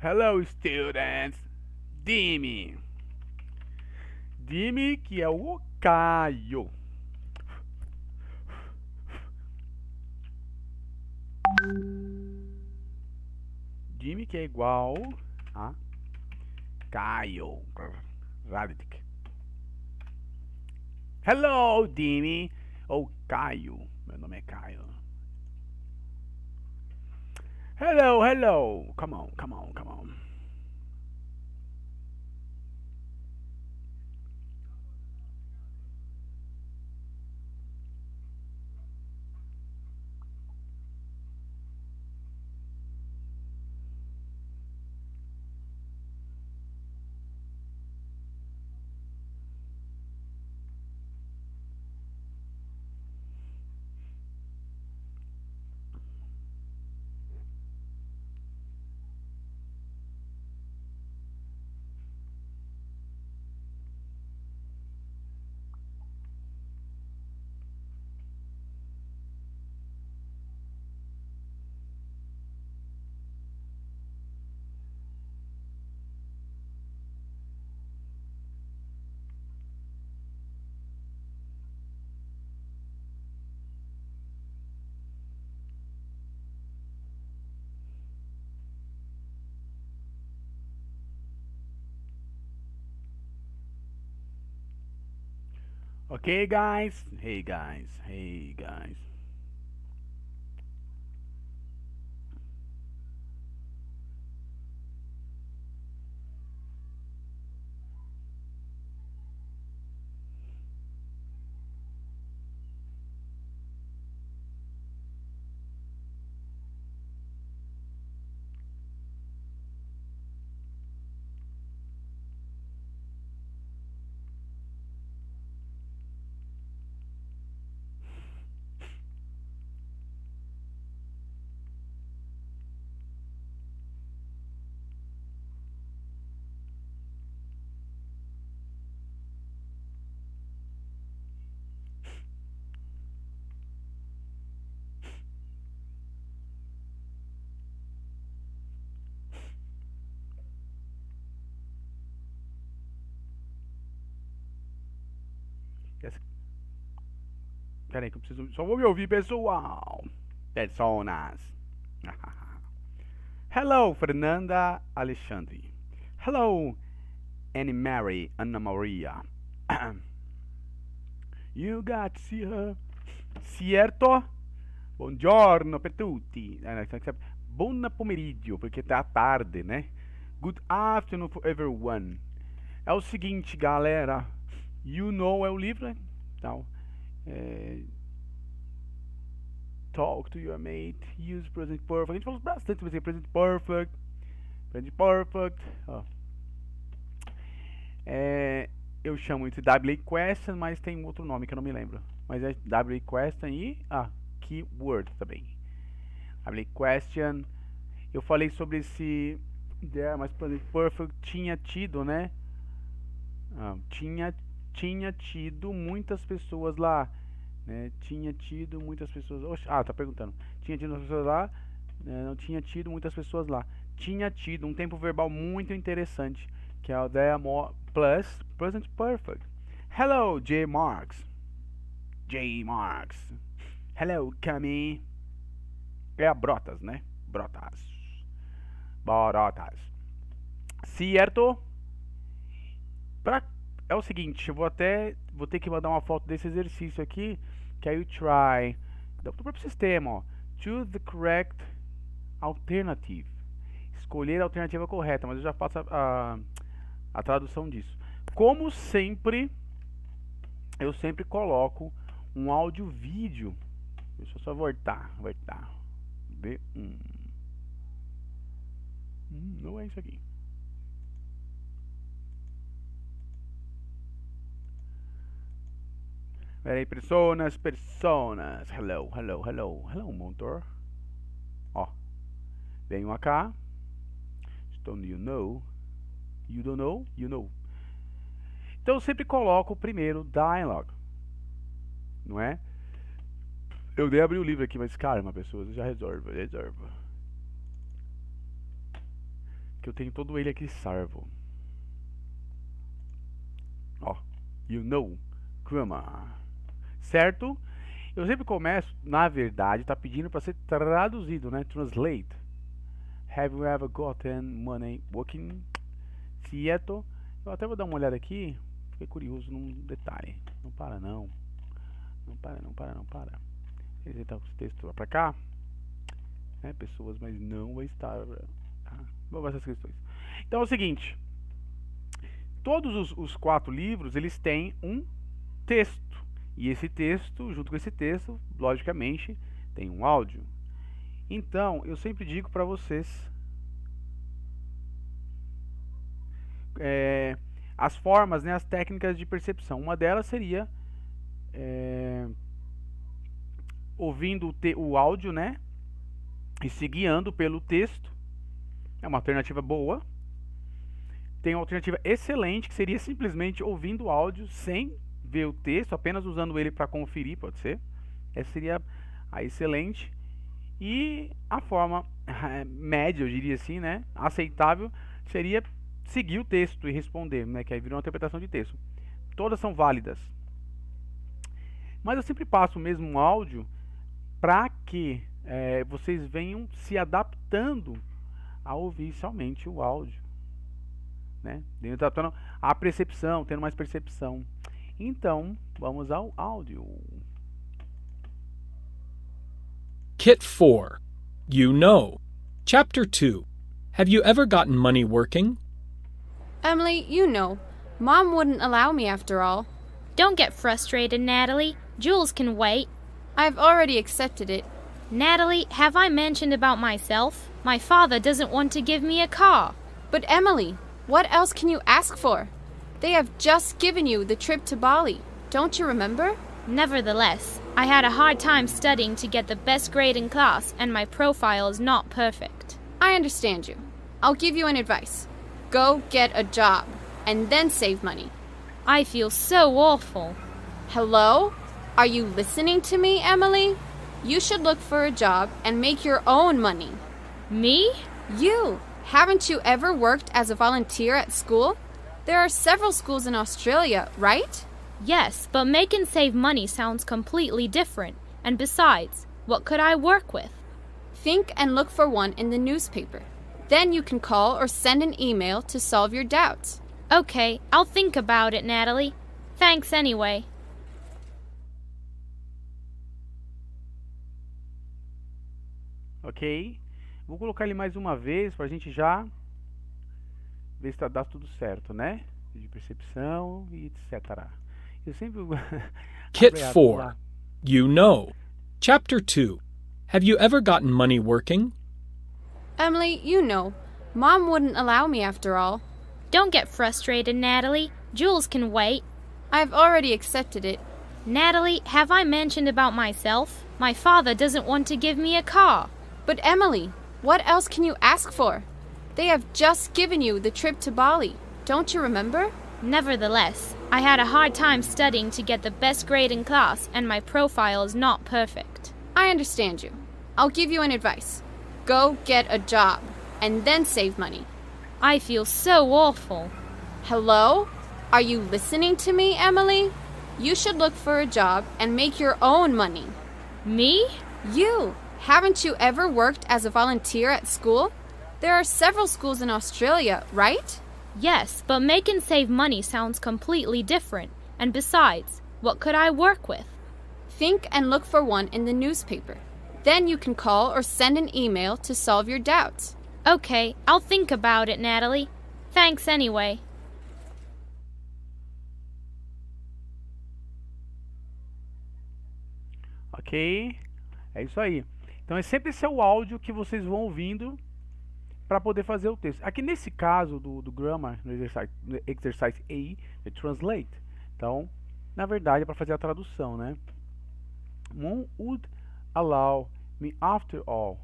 Hello, students. Dime. Dime que é o Caio. Dime que é igual a Caio. Radic. Hello, Dime. Ou Caio. Meu nome é Caio. Hello, hello. Come on, come on, come on. Okay, guys. Hey, guys. Hey, guys. Yes. Pera aí que eu preciso. Só vou me ouvir, pessoal. Personas. Hello, Fernanda Alexandre. Hello, Annie Mary Anna Maria. You got to see her. Certo? Buongiorno per tutti. Buon pomeriggio, porque tá tarde, né? Good afternoon for everyone. É o seguinte, galera. You know é o livro, né? Então, talk to your mate. Use present perfect. A gente falou bastante sobre present perfect. Present perfect. Ó. Eu chamo isso de WA question, mas tem outro nome que eu não me lembro. Mas é WA question e keyword também. WA question. Eu falei sobre esse mas present perfect tinha tido, né? Tinha tido muitas pessoas lá, né? Tinha tido muitas pessoas. Oxe, tá perguntando. Tinha tido muitas pessoas lá? Não tinha tido muitas pessoas lá. Tinha tido um tempo verbal muito interessante, que é o there more plus present perfect. Hello, J Marks. J Marks. Hello, Cami. É a Brotas, né? Brotas. Borotas. Certo? É o seguinte, eu vou ter que mandar uma foto desse exercício aqui, que aí o try do próprio sistema, ó. Choose the correct alternative. Escolher a alternativa correta, mas eu já faço a tradução disso. Como sempre, eu sempre coloco um áudio vídeo. Deixa eu só voltar. B1. Não é isso aqui. Peraí, personas. Hello, motor. Ó. Venho cá. Don't you know? You don't know? You know. Então eu sempre coloco primeiro dialogue. Não é? Eu dei abrir o livro aqui, mas calma, pessoas, eu já resolvo. que eu tenho todo ele aqui salvo. Ó, you know, grammar. Certo? Eu sempre começo, na verdade, tá pedindo para ser traduzido, né? Translate. Have you ever gotten money working? Certo? Eu até vou dar uma olhada aqui. Fiquei curioso num detalhe. Não para não. Não para, não para, não para. Eles estão com esse texto lá pra cá. Né? Pessoas, mas não vai estar. Tá? Vamos ver essas questões. Então é o seguinte. Todos os 4 livros, eles têm um texto. E esse texto, junto com esse texto, logicamente, tem um áudio. Então, eu sempre digo para vocês as formas, né, as técnicas de percepção. Uma delas seria ouvindo o áudio, né, e se guiando pelo texto. É uma alternativa boa. Tem uma alternativa excelente, que seria simplesmente ouvindo o áudio sem ver o texto, apenas usando ele para conferir, pode ser. Essa seria a excelente. E a forma média, eu diria assim, né, aceitável, seria seguir o texto e responder, né, que aí virou uma interpretação de texto. Todas são válidas. Mas eu sempre passo o mesmo áudio para que vocês venham se adaptando a ouvir somente o áudio, né, adaptando a percepção, tendo mais percepção. Então, vamos ao áudio. Kit 4. You know. Chapter 2. Have you ever gotten money working? Emily, you know. Mom wouldn't allow me after all. Don't get frustrated, Natalie. Jules can wait. I've already accepted it. Natalie, have I mentioned about myself? My father doesn't want to give me a car. But Emily, what else can you ask for? They have just given you the trip to Bali. Don't you remember? Nevertheless, I had a hard time studying to get the best grade in class, and my profile is not perfect. I understand you. I'll give you an advice. Go get a job, and then save money. I feel so awful. Hello? Are you listening to me, Emily? You should look for a job and make your own money. Me? You! Haven't you ever worked as a volunteer at school? There are several schools in Australia, right? Yes, but make and save money sounds completely different. And besides, what could I work with? Think and look for one in the newspaper. Then you can call or send an email to solve your doubts. Okay, I'll think about it, Natalie. Thanks anyway. Ok? Vou colocar ele mais uma vez pra gente já ver se dá tudo certo, né? De percepção e etc. Eu sempre Kit 4. You know. Chapter 2. Have you ever gotten money working? Emily, you know. Mom wouldn't allow me after all. Don't get frustrated, Natalie. Jules can wait. I've already accepted it. Natalie, have I mentioned about myself? My father doesn't want to give me a car. But Emily, what else can you ask for? They have just given you the trip to Bali. Don't you remember? Nevertheless, I had a hard time studying to get the best grade in class, and my profile is not perfect. I understand you. I'll give you an advice. Go get a job, and then save money. I feel so awful. Hello? Are you listening to me, Emily? You should look for a job and make your own money. Me? You! Haven't you ever worked as a volunteer at school? There are several schools in Australia, right? Yes, but make and save money sounds completely different. And besides, what could I work with? Think and look for one in the newspaper. Then you can call or send an email to solve your doubts. Okay, I'll think about it, Natalie. Thanks anyway. Ok? É isso aí. Então é sempre esse é o áudio que vocês vão ouvindo para poder fazer o texto. Aqui nesse caso do grammar, no exercise A, é translate. Então, na verdade é para fazer a tradução, né? Mom would allow me after all,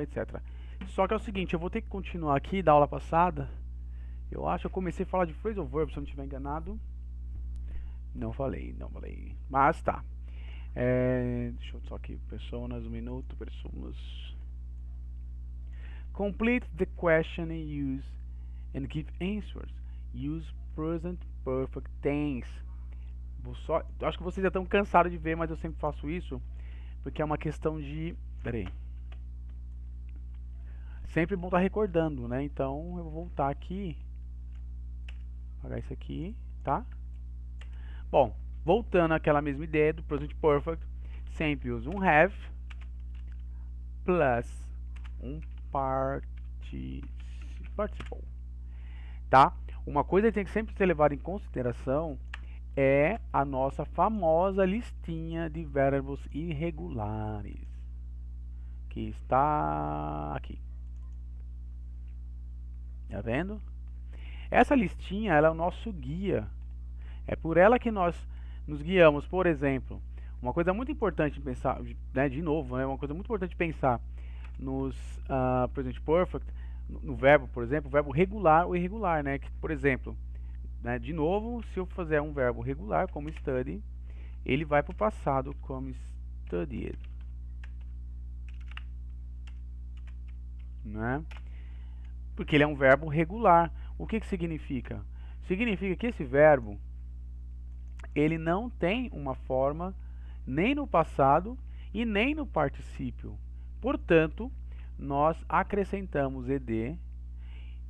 etc. Só que é o seguinte, eu vou ter que continuar aqui da aula passada. Eu acho que eu comecei a falar de phrasal verb, se eu não estiver enganado. Não falei. Mas tá. Deixa eu só aqui, personas, um minuto, personas. Complete the question and give answers. Use present perfect tense. Acho que vocês já estão cansados de ver, mas eu sempre faço isso porque é uma questão de... Peraí. Sempre bom estar recordando, né? Então eu vou voltar aqui. Apagar isso aqui, tá? Bom, voltando àquela mesma ideia do present perfect, sempre usa um have plus um participle, tá? Uma coisa que tem que sempre ser levada em consideração é a nossa famosa listinha de verbos irregulares, que está aqui. Tá vendo? Essa listinha, ela é o nosso guia. É por ela que nós nos guiamos. Por exemplo, uma coisa muito importante de pensar, né, de novo, né, uma coisa muito importante de pensar nos present perfect, no verbo, por exemplo, o verbo regular ou irregular, né? Que, por exemplo, né, de novo, se eu fizer um verbo regular, como study, ele vai para o passado como studied, né? Porque ele é um verbo regular. O que significa? Significa que esse verbo, ele não tem uma forma nem no passado e nem no particípio. Portanto, nós acrescentamos ed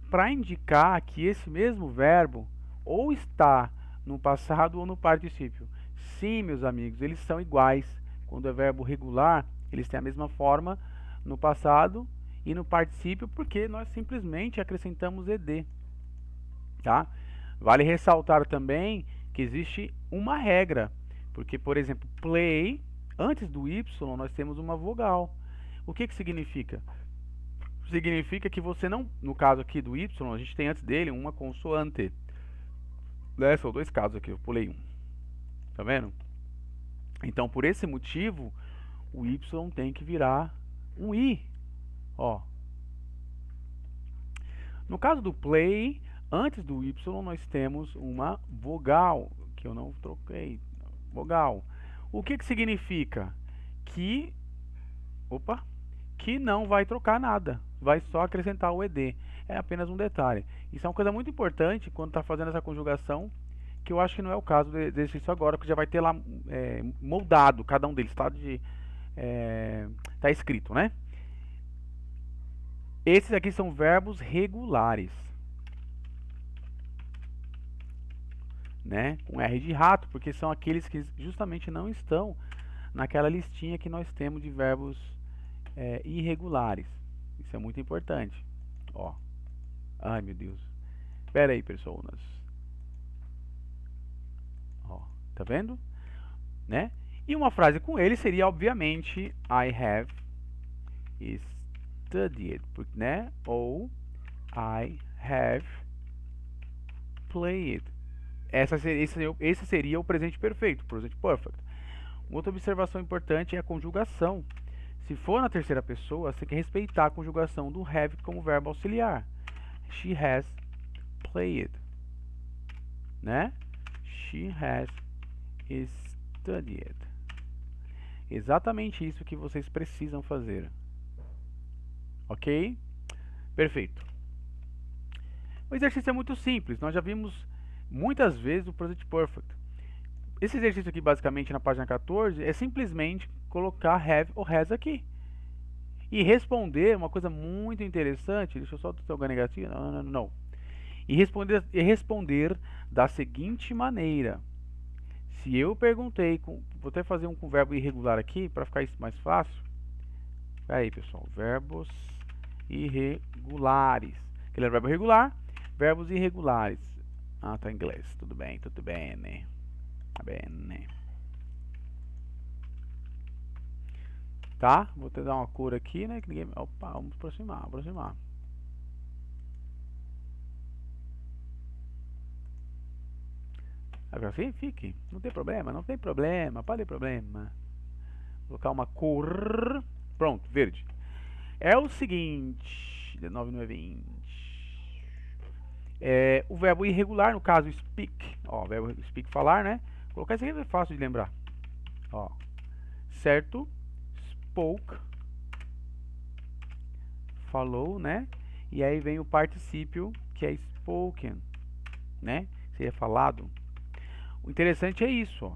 para indicar que esse mesmo verbo ou está no passado ou no particípio. Sim, meus amigos, eles são iguais. Quando é verbo regular, eles têm a mesma forma no passado e no particípio, porque nós simplesmente acrescentamos ed, tá? Vale ressaltar também que existe uma regra, porque, por exemplo, play, antes do y, nós temos uma vogal. O que significa? Significa que você não, no caso aqui do y, a gente tem antes dele uma consoante, né? São dois casos aqui, eu pulei um, tá vendo? Então, por esse motivo, o y tem que virar um i, ó. No caso do play, antes do y nós temos uma vogal, que eu não troquei, vogal. O que significa? Que não vai trocar nada, vai só acrescentar o ed. É apenas um detalhe. Isso é uma coisa muito importante quando está fazendo essa conjugação, que eu acho que não é o caso do exercício agora, porque já vai ter lá moldado cada um deles, tá escrito, né? Esses aqui são verbos regulares, né? Com R de rato, porque são aqueles que justamente não estão naquela listinha que nós temos de verbos irregulares. Isso é muito importante. Ó. Ai, meu Deus. Espera aí, pessoas. Ó, tá vendo? Né? E uma frase com ele seria, obviamente, I have studied, né? Ou I have played. Esse seria o presente perfeito, present perfect. Uma outra observação importante é a conjugação. Se for na terceira pessoa, você tem que respeitar a conjugação do have como verbo auxiliar. She has played, né? She has studied. Exatamente isso que vocês precisam fazer. Ok? Perfeito. O exercício é muito simples. Nós já vimos muitas vezes o present perfect. Esse exercício aqui, basicamente, na página 14, é simplesmente colocar have ou has aqui. E responder uma coisa muito interessante. Deixa eu só organizar aqui. Não. E responder da seguinte maneira. Se eu perguntei, vou até fazer um com verbo irregular aqui, para ficar isso mais fácil. Espera aí, pessoal. Verbos irregulares. Aquele é verbo regular, verbos irregulares. Ah, tá em inglês. Tudo bem, né? Bene. Tá? Vou te dar uma cor aqui, né? Que ninguém... Opa, vamos aproximar. Agora fique. Não tem problema. Pode ter problema. Vou colocar uma cor. Pronto, verde. É o seguinte. 19 não é 20. O verbo irregular, no caso speak. Ó, o verbo speak, falar, né? Colocar isso aqui é fácil de lembrar. Ó. Certo? Spoke. falou, né? E aí vem o particípio, que é spoken, né? Seria falado. O interessante é isso, ó.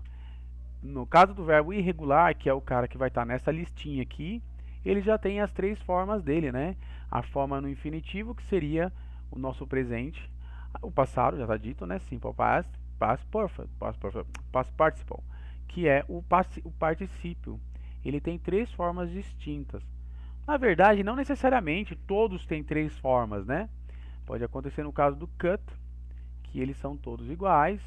No caso do verbo irregular, que é o cara que vai estar nessa listinha aqui, ele já tem as 3 formas dele, né? A forma no infinitivo, que seria o nosso presente. O passado, já está dito, né? Simple past, past perfect, past participle, que é o particípio. Ele tem 3 formas distintas. Na verdade, não necessariamente todos têm 3 formas, né? Pode acontecer no caso do cut, que eles são todos iguais,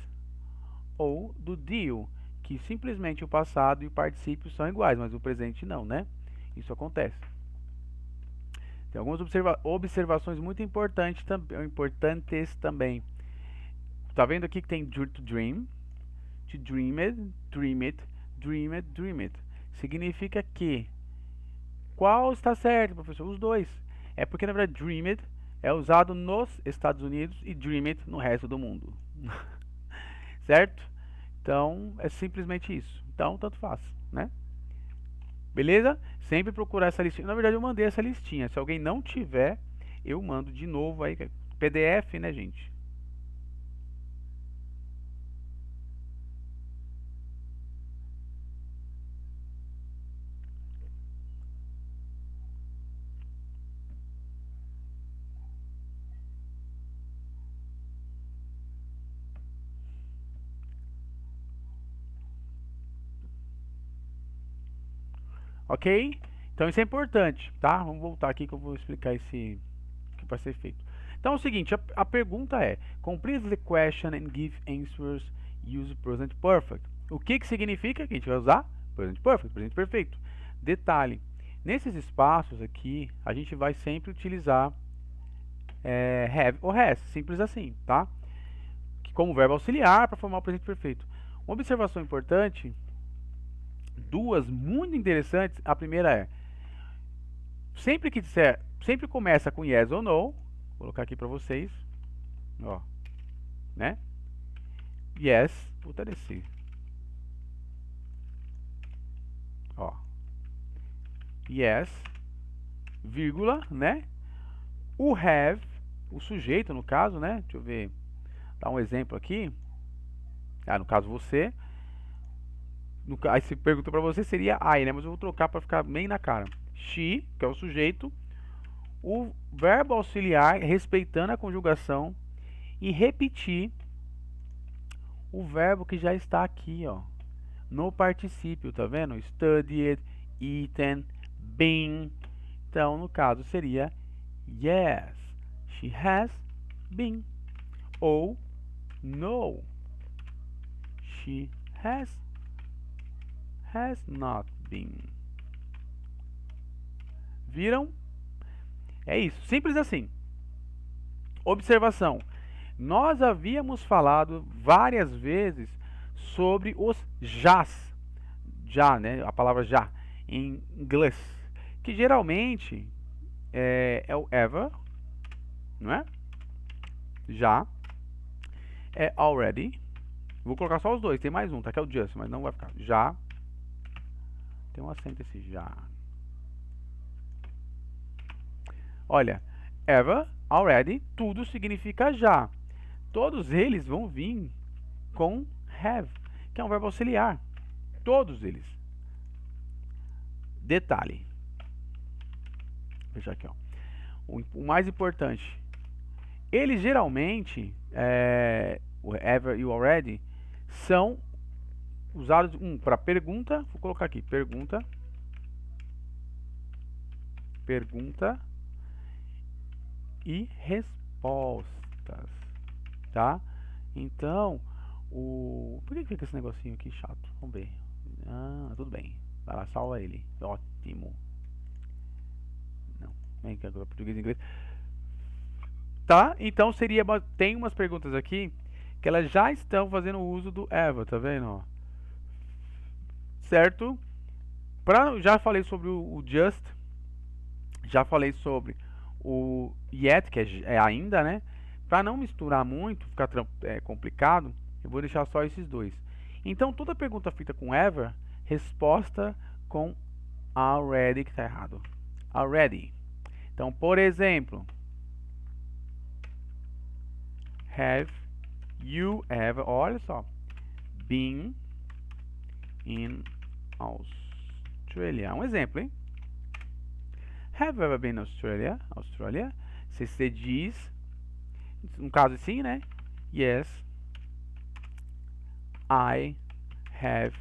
ou do deal, que simplesmente o passado e o particípio são iguais, mas o presente não, né? Isso acontece. Tem algumas observações muito importantes também. Tá vendo aqui que tem to dream, to dream it, dream it, dream it, dream it. Significa que qual está certo, professor? Os dois. É porque na verdade dream it é usado nos Estados Unidos e dream it no resto do mundo. Certo? Então é simplesmente isso. Então tanto faz, né? Beleza? Sempre procurar essa listinha. Na verdade eu mandei essa listinha. Se alguém não tiver, eu mando de novo aí. PDF, né, gente? Ok? Então isso é importante, tá? Vamos voltar aqui que eu vou explicar esse que vai ser feito. Então é o seguinte, a pergunta é: complete the question and give answers use present perfect. O que significa que a gente vai usar? Present perfect, presente perfeito. Detalhe, nesses espaços aqui, a gente vai sempre utilizar have ou has, simples assim, tá? Como verbo auxiliar para formar o presente perfeito. Uma observação importante, duas muito interessantes. A primeira é: sempre que disser, sempre começa com yes ou no. Vou colocar aqui para vocês, ó, né? Yes, puta descer. Ó, yes, vírgula, né? O have, o sujeito no caso, né? Deixa eu ver, dar um exemplo aqui. No caso você. Aí se pergunta pra você seria I, né? Mas eu vou trocar para ficar bem na cara. She, que é o sujeito, o verbo auxiliar respeitando a conjugação e repetir o verbo que já está aqui, ó, no particípio, tá vendo? Studied, eaten, been. Então, no caso seria yes, she has been. Ou no, she has not been. Viram? É isso, simples assim. Observação: nós havíamos falado várias vezes sobre os jás, já, né? A palavra já em inglês, que geralmente é o ever, não é? Já é already. Vou colocar só os dois, tem mais um, tá? Que é o just, mas não vai ficar. Já. Tem um acento esse já. Olha, ever, already, tudo significa já. Todos eles vão vir com have, que é um verbo auxiliar. Todos eles. Detalhe. Veja aqui, ó. O mais importante. Eles geralmente, o ever e o already, são usados para pergunta. Vou colocar aqui, pergunta e respostas, tá? Então, por que fica esse negocinho aqui chato? Vamos ver. Tudo bem. Vai lá, salva ele. Ótimo. Não, vem cá agora português e inglês. Tá? Então tem umas perguntas aqui que elas já estão fazendo uso do ever, tá vendo? Ó? Certo? Já falei sobre o just, já falei sobre o yet, que é ainda, né? Para não misturar muito, ficar complicado, eu vou deixar só esses dois. Então, toda pergunta feita com ever, resposta com already, que está errado. Already. Então, por exemplo, have you ever, olha só, been in Australia? Um exemplo, hein? Have you ever been in Australia? Australia. Se você diz, no caso assim, né? Yes, I have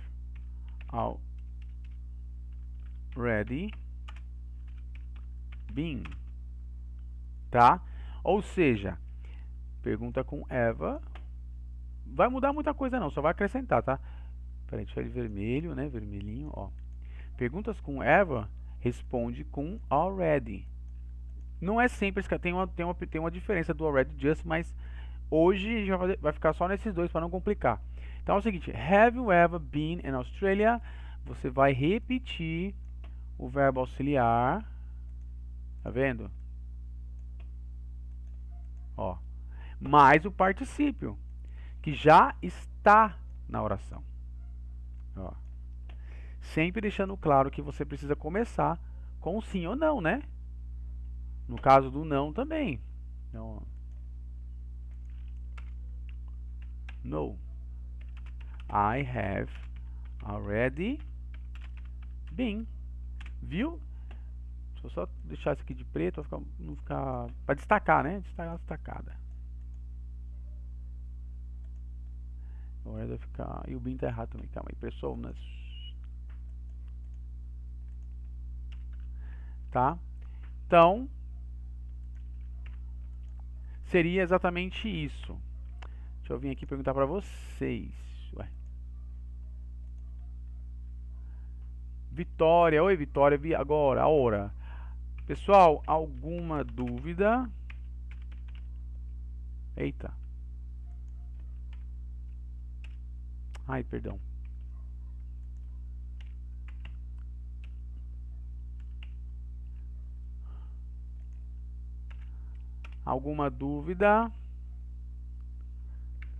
already been. Tá? Ou seja, pergunta com ever. Vai mudar muita coisa não, só vai acrescentar, tá? Peraí, deixa eu ver vermelho, né? Vermelhinho, ó. Perguntas com ever, responde com already. Não é sempre, tem uma diferença do already just, mas hoje já vai ficar só nesses dois para não complicar. Então é o seguinte, have you ever been in Australia? Você vai repetir o verbo auxiliar. Tá vendo? Ó. Mais o particípio, que já está na oração. Ó. Sempre deixando claro que você precisa começar com sim ou não, né? No caso do não também. Então, no. I have already been. Viu? Deixa eu só deixar isso aqui de preto para não ficar. Para destacar, né? Destacada. Agora vai ficar. E o been tá errado também. Calma aí, pessoas. Tá? Então, seria exatamente isso. Deixa eu vir aqui perguntar para vocês. Ué. Vitória, oi Vitória, agora, a hora. Pessoal, alguma dúvida? Eita. Ai, perdão. Alguma dúvida?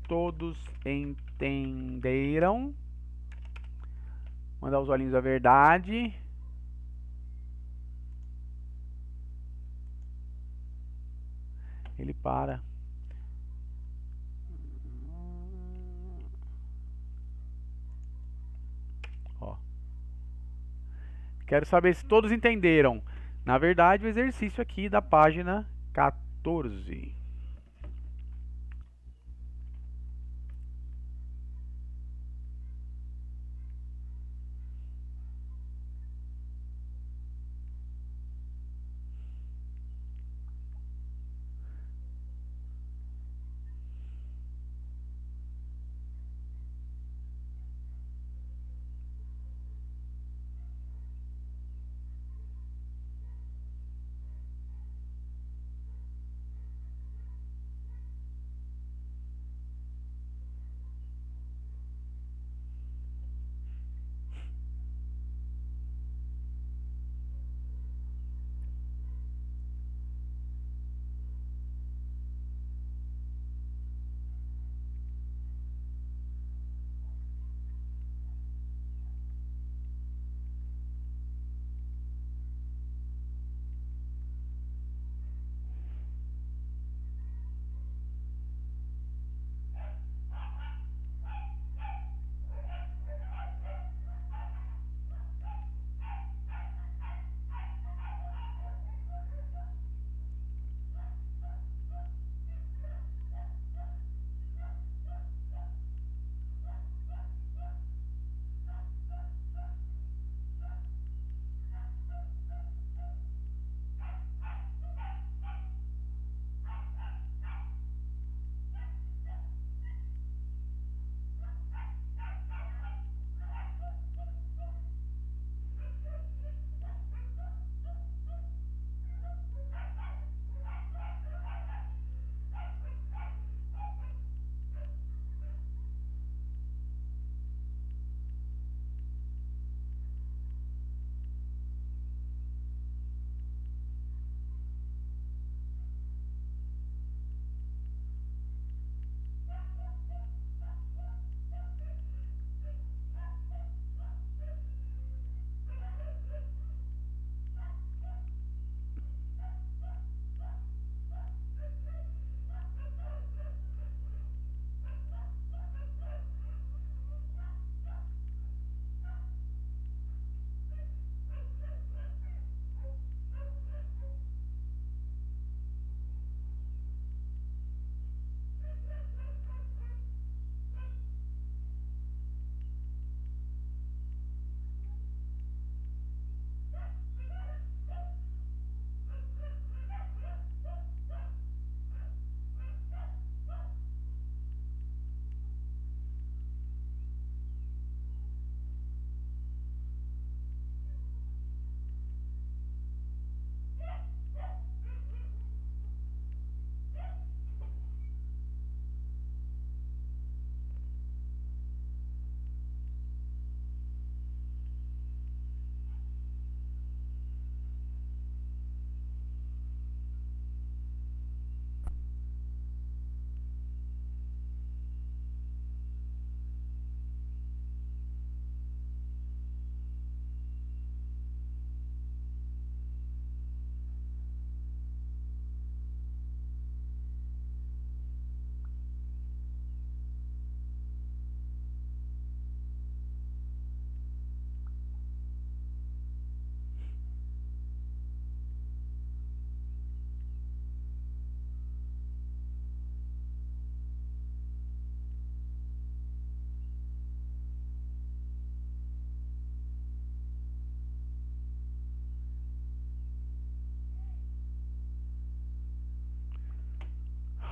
Todos entenderam? Mandar os olhinhos da verdade. Ele para. Ó. Quero saber se todos entenderam. Na verdade, o exercício aqui da página 14.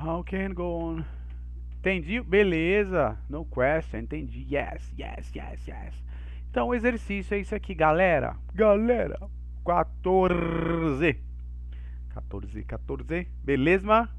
How can go on? Entendi? Beleza. No question. Entendi. Yes, yes, yes, yes. Então o exercício é isso aqui, galera. Galera. 14. 14, 14. Beleza?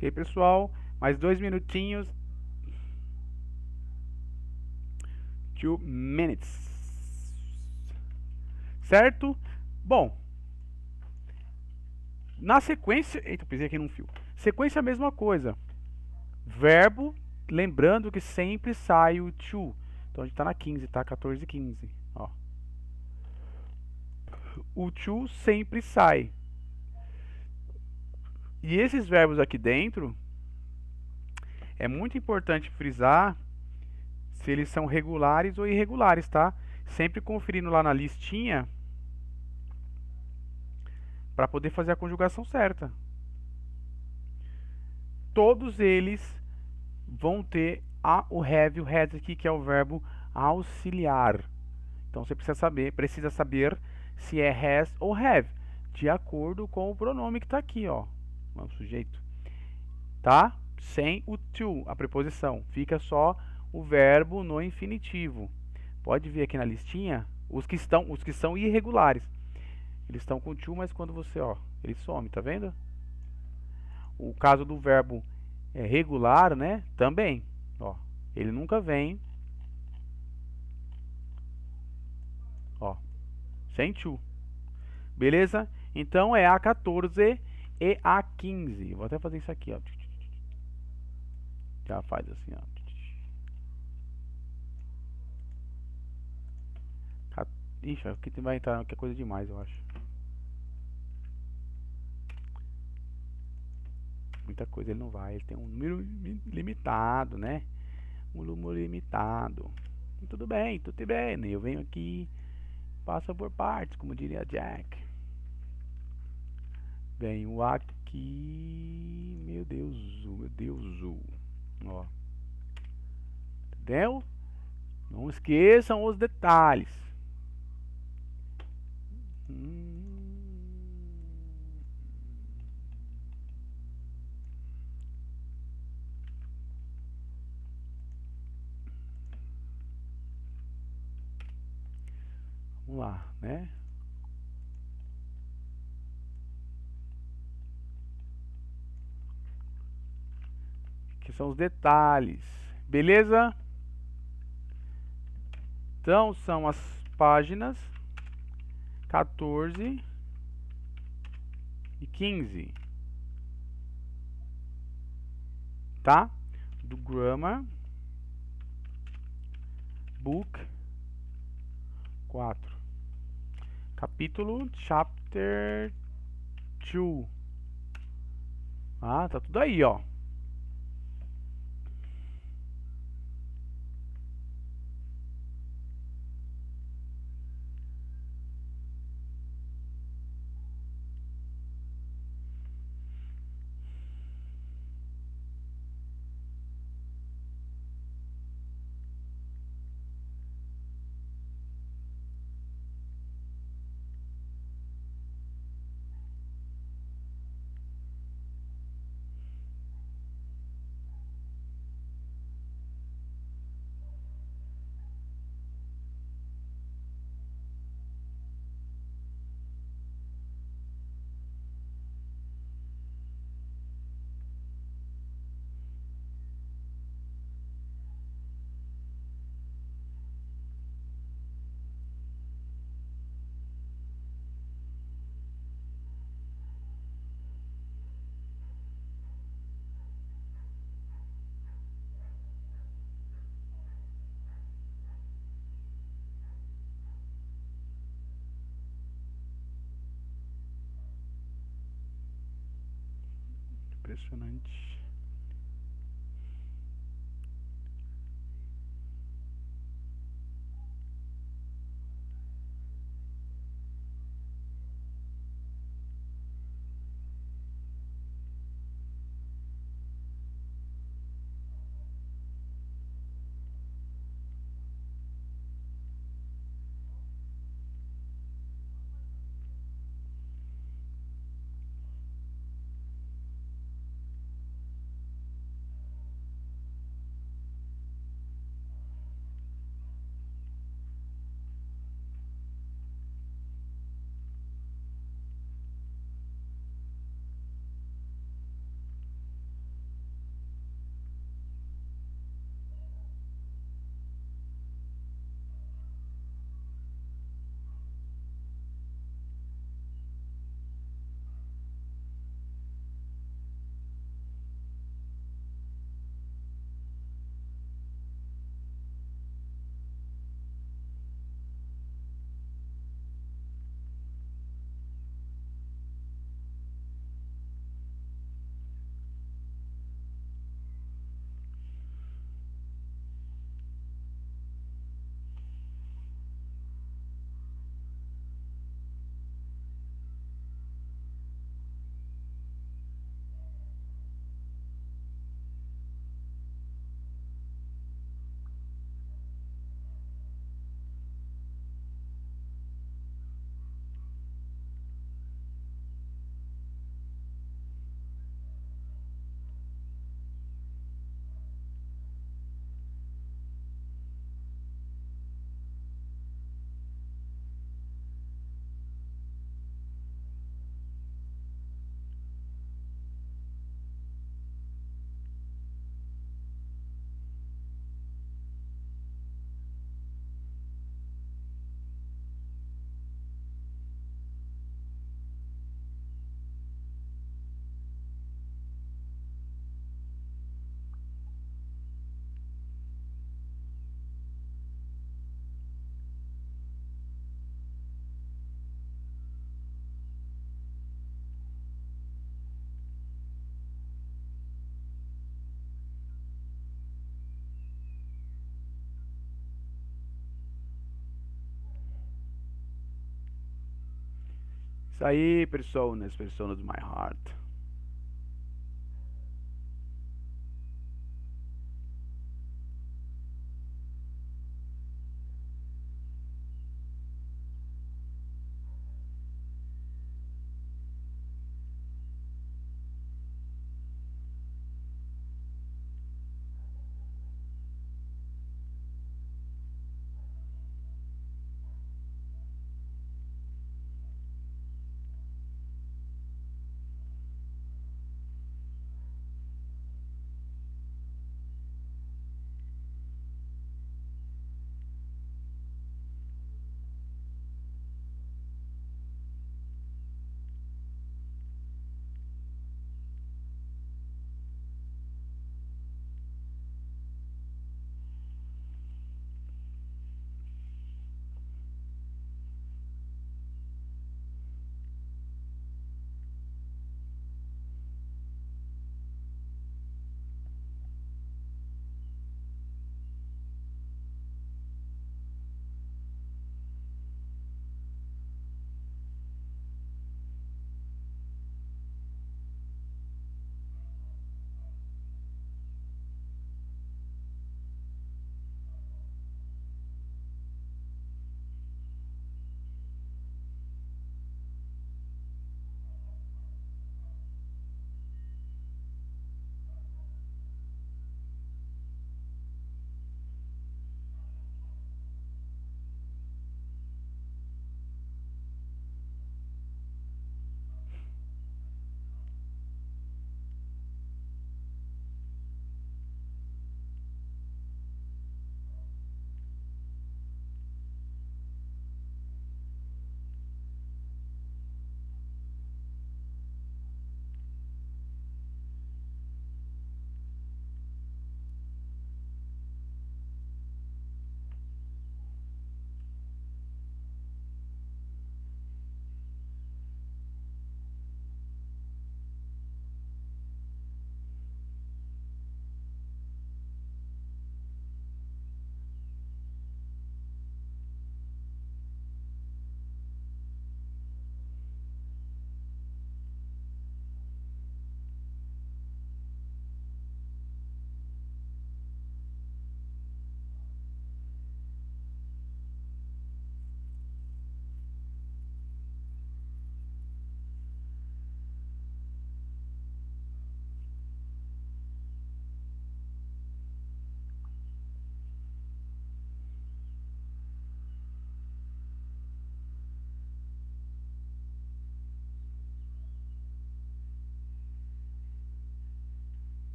Ok, pessoal? Mais 2 minutinhos. 2 minutes. Certo? Bom. Na sequência... Eita, pisei aqui num fio. Sequência é a mesma coisa. Verbo, lembrando que sempre sai o to. Então a gente tá na 15, tá? 14 e 15. Ó. O to sempre sai. E esses verbos aqui dentro, é muito importante frisar se eles são regulares ou irregulares, tá? Sempre conferindo lá na listinha para poder fazer a conjugação certa. Todos eles vão ter o have e o has aqui, que é o verbo auxiliar. Então você precisa saber se é has ou have, de acordo com o pronome que está aqui, ó, o sujeito, tá? Sem o to, a preposição, fica só o verbo no infinitivo. Pode ver aqui na listinha os que são irregulares. Eles estão com to, mas quando você, ó, ele some, tá vendo? O caso do verbo regular, né? Também, ó, ele nunca vem, ó, sem to. Beleza? Então é a 14 e a 15. Vou até fazer isso aqui, ó. Já faz assim, ó. Ixi, aqui vai entrar que é coisa demais, eu acho. Muita coisa ele não vai, ele tem um número limitado, né? Um número limitado. Tudo bem, tudo bem. Eu venho aqui, passa por partes, como diria Jack. Venho aqui, meu Deus, ó. Entendeu? Não esqueçam os detalhes. Vamos lá, né? Que são os detalhes, beleza? Então são as páginas 14 e 15, tá? Do Grammar Book 4, capítulo Chapter 2. Ah, tá tudo aí, ó. Impressionante. Isso aí, personas of my heart.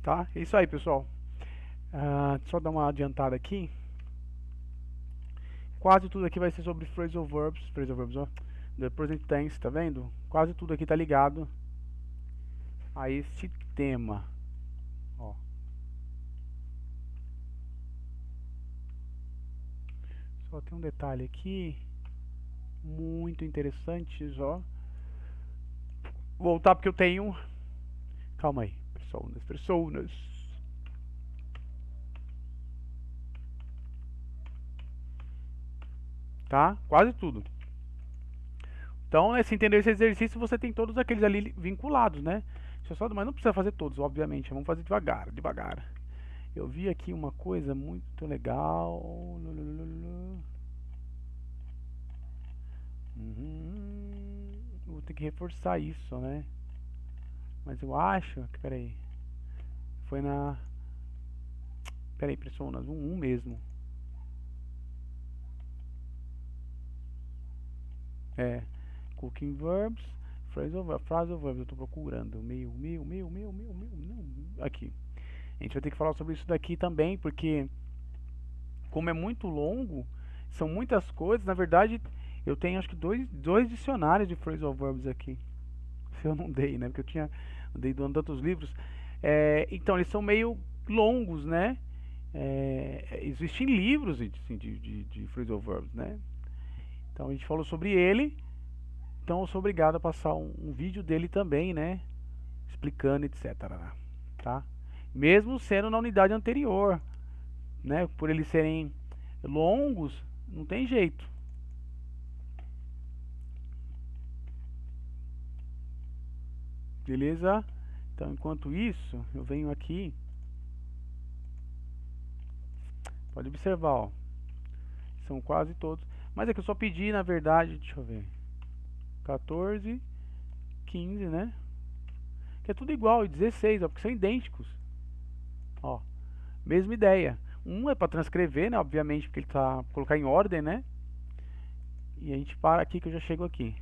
Tá? É isso aí, pessoal. Só dar uma adiantada aqui. Quase tudo aqui vai ser sobre phrasal verbs, ó, the present tense, tá vendo? Quase tudo aqui tá ligado a este tema, ó. Só tem um detalhe aqui muito interessante, ó. Voltar porque eu tenho. Calma aí, personas. Tá? Quase tudo. Então, se entender esse exercício, você tem todos aqueles ali vinculados, né? Mas não precisa fazer todos, obviamente. Vamos fazer devagar. Eu vi aqui uma coisa muito legal. que reforçar isso, né? Mas eu acho que, peraí, foi na... Peraí, pessoas, um mesmo. É, cooking verbs, phrasal verbs, eu tô procurando, não, aqui. A gente vai ter que falar sobre isso daqui também, porque como é muito longo, são muitas coisas, na verdade, eu tenho acho que dois dicionários de phrasal verbs aqui. Se eu não dei, né, porque eu dei doando tantos livros. Então, eles são meio longos, né? Existem livros assim, de phrasal verbs, né? Então a gente falou sobre ele. Então eu sou obrigado a passar um vídeo dele também, né? Explicando, etc. Tá? Mesmo sendo na unidade anterior, né? Por eles serem longos, não tem jeito. Beleza? Então enquanto isso, eu venho aqui. Pode observar, ó. São quase todos. Mas é que eu só pedi, na verdade, deixa eu ver. 14, 15, né? Que é tudo igual, e 16, ó, porque são idênticos. Ó, mesma ideia. Um é para transcrever, né? Obviamente, porque ele tá colocar em ordem, né? E a gente para aqui que eu já chego aqui.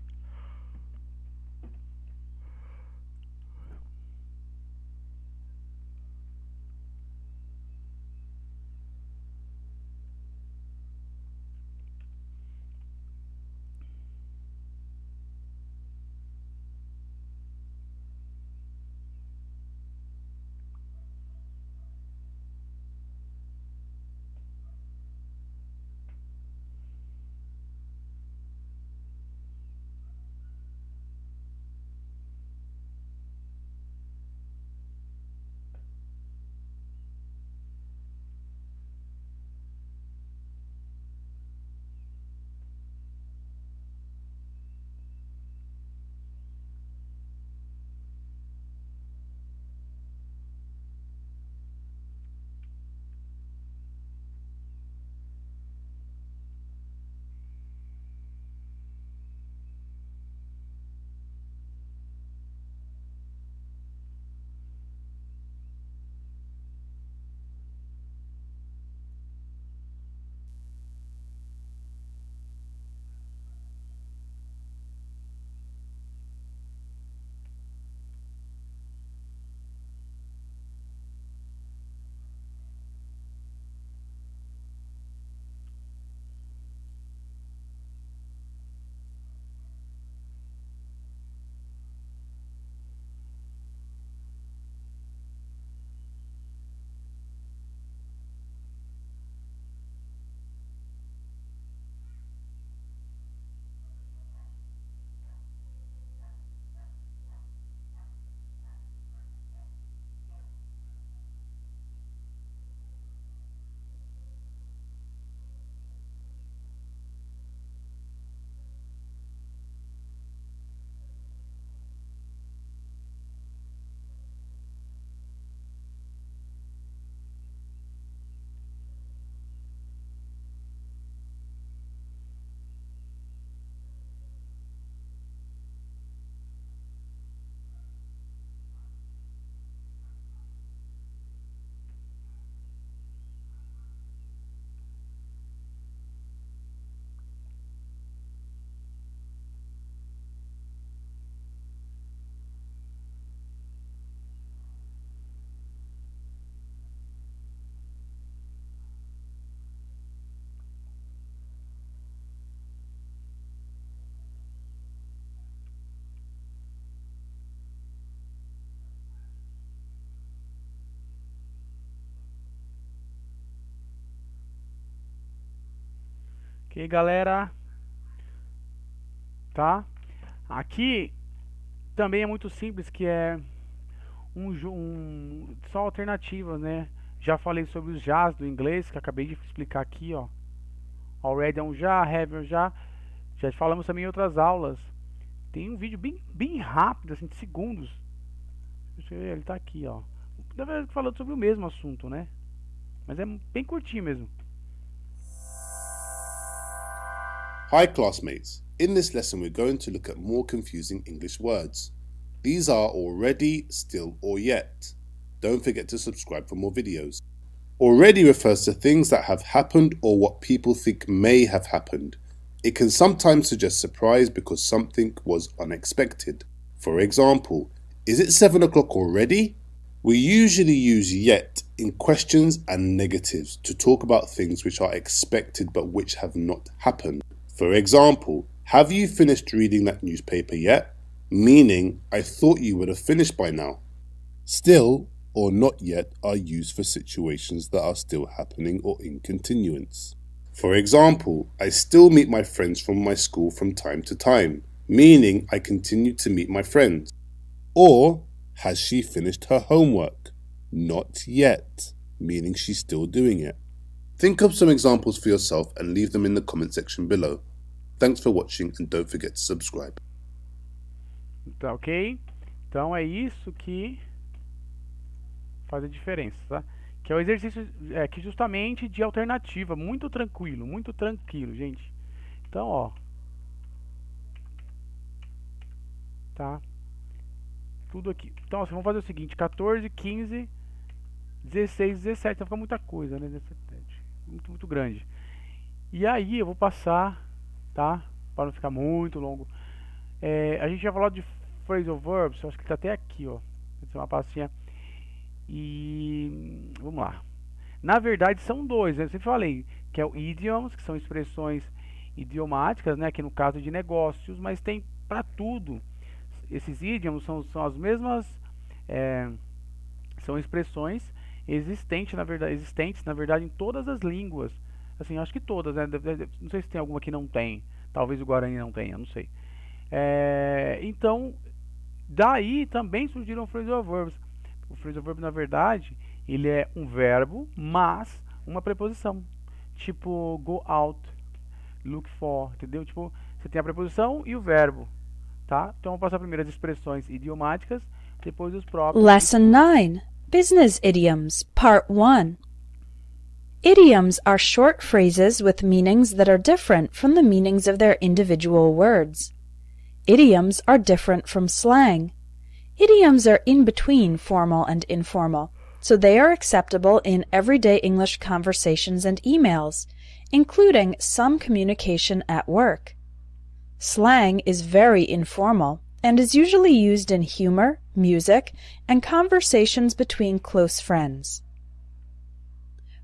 Ok, galera. Tá? Aqui também é muito simples, que é só alternativas, né? Já falei sobre os jás do inglês, que acabei de explicar aqui, ó. Already é um já, have é um já. Já falamos também em outras aulas. Tem um vídeo bem rápido, assim, de segundos. Deixa eu ver, ele tá aqui, ó. Na verdade, falando sobre o mesmo assunto, né? Mas é bem curtinho mesmo. Hi classmates, In this lesson, we're going to look at more confusing English words. These are already, still, or yet. Don't forget to subscribe for more videos. Already refers to things that have happened or what people think may have happened. It can sometimes suggest surprise because something was unexpected. For example, is it 7 o'clock already? We usually use yet in questions and negatives to talk about things which are expected but which have not happened. For example, have you finished reading that newspaper yet? Meaning, I thought you would have finished by now. Still or not yet are used for situations that are still happening or in continuance. For example, I still meet my friends from my school from time to time, meaning I continue to meet my friends. Or, has she finished her homework? Not yet, meaning she's still doing it. Think of some examples for yourself and leave them in the comment section below. Thanks for watching and don't forget to subscribe. Tá ok? Então é isso que faz a diferença, tá? Que é o exercício que justamente de alternativa, muito tranquilo, gente. Então, ó, tá? Tudo aqui. Então, assim, vamos fazer o seguinte: 14, 15, 16, 17. Vai ficar muita coisa, né? 17, muito grande. E aí eu vou passar, tá? Para não ficar muito longo. A gente já falou de phrasal verbs. Eu acho que tá até aqui, ó. Vai ser uma pastinha. E vamos lá. Na verdade são dois, né? Eu sempre falei que é o idioms, que são expressões idiomáticas, né? Que no caso de negócios, mas tem para tudo. Esses idioms são as mesmas, são expressões existentes na verdade em todas as línguas. Assim, acho que todas, né? Não sei se tem alguma que não tem. Talvez o Guarani não tenha, não sei. Então, daí também surgiram phrasal verbs. O phrasal verb, na verdade, ele é um verbo, mas uma preposição. Tipo, go out, look for, entendeu? Tipo, você tem a preposição e o verbo, tá? Então, vamos passar primeiro as expressões idiomáticas, depois os próprios... Lesson 9, Business Idioms, Part 1. Idioms are short phrases with meanings that are different from the meanings of their individual words. Idioms are different from slang. Idioms are in between formal and informal, so they are acceptable in everyday English conversations and emails, including some communication at work. Slang is very informal and is usually used in humor, music, and conversations between close friends.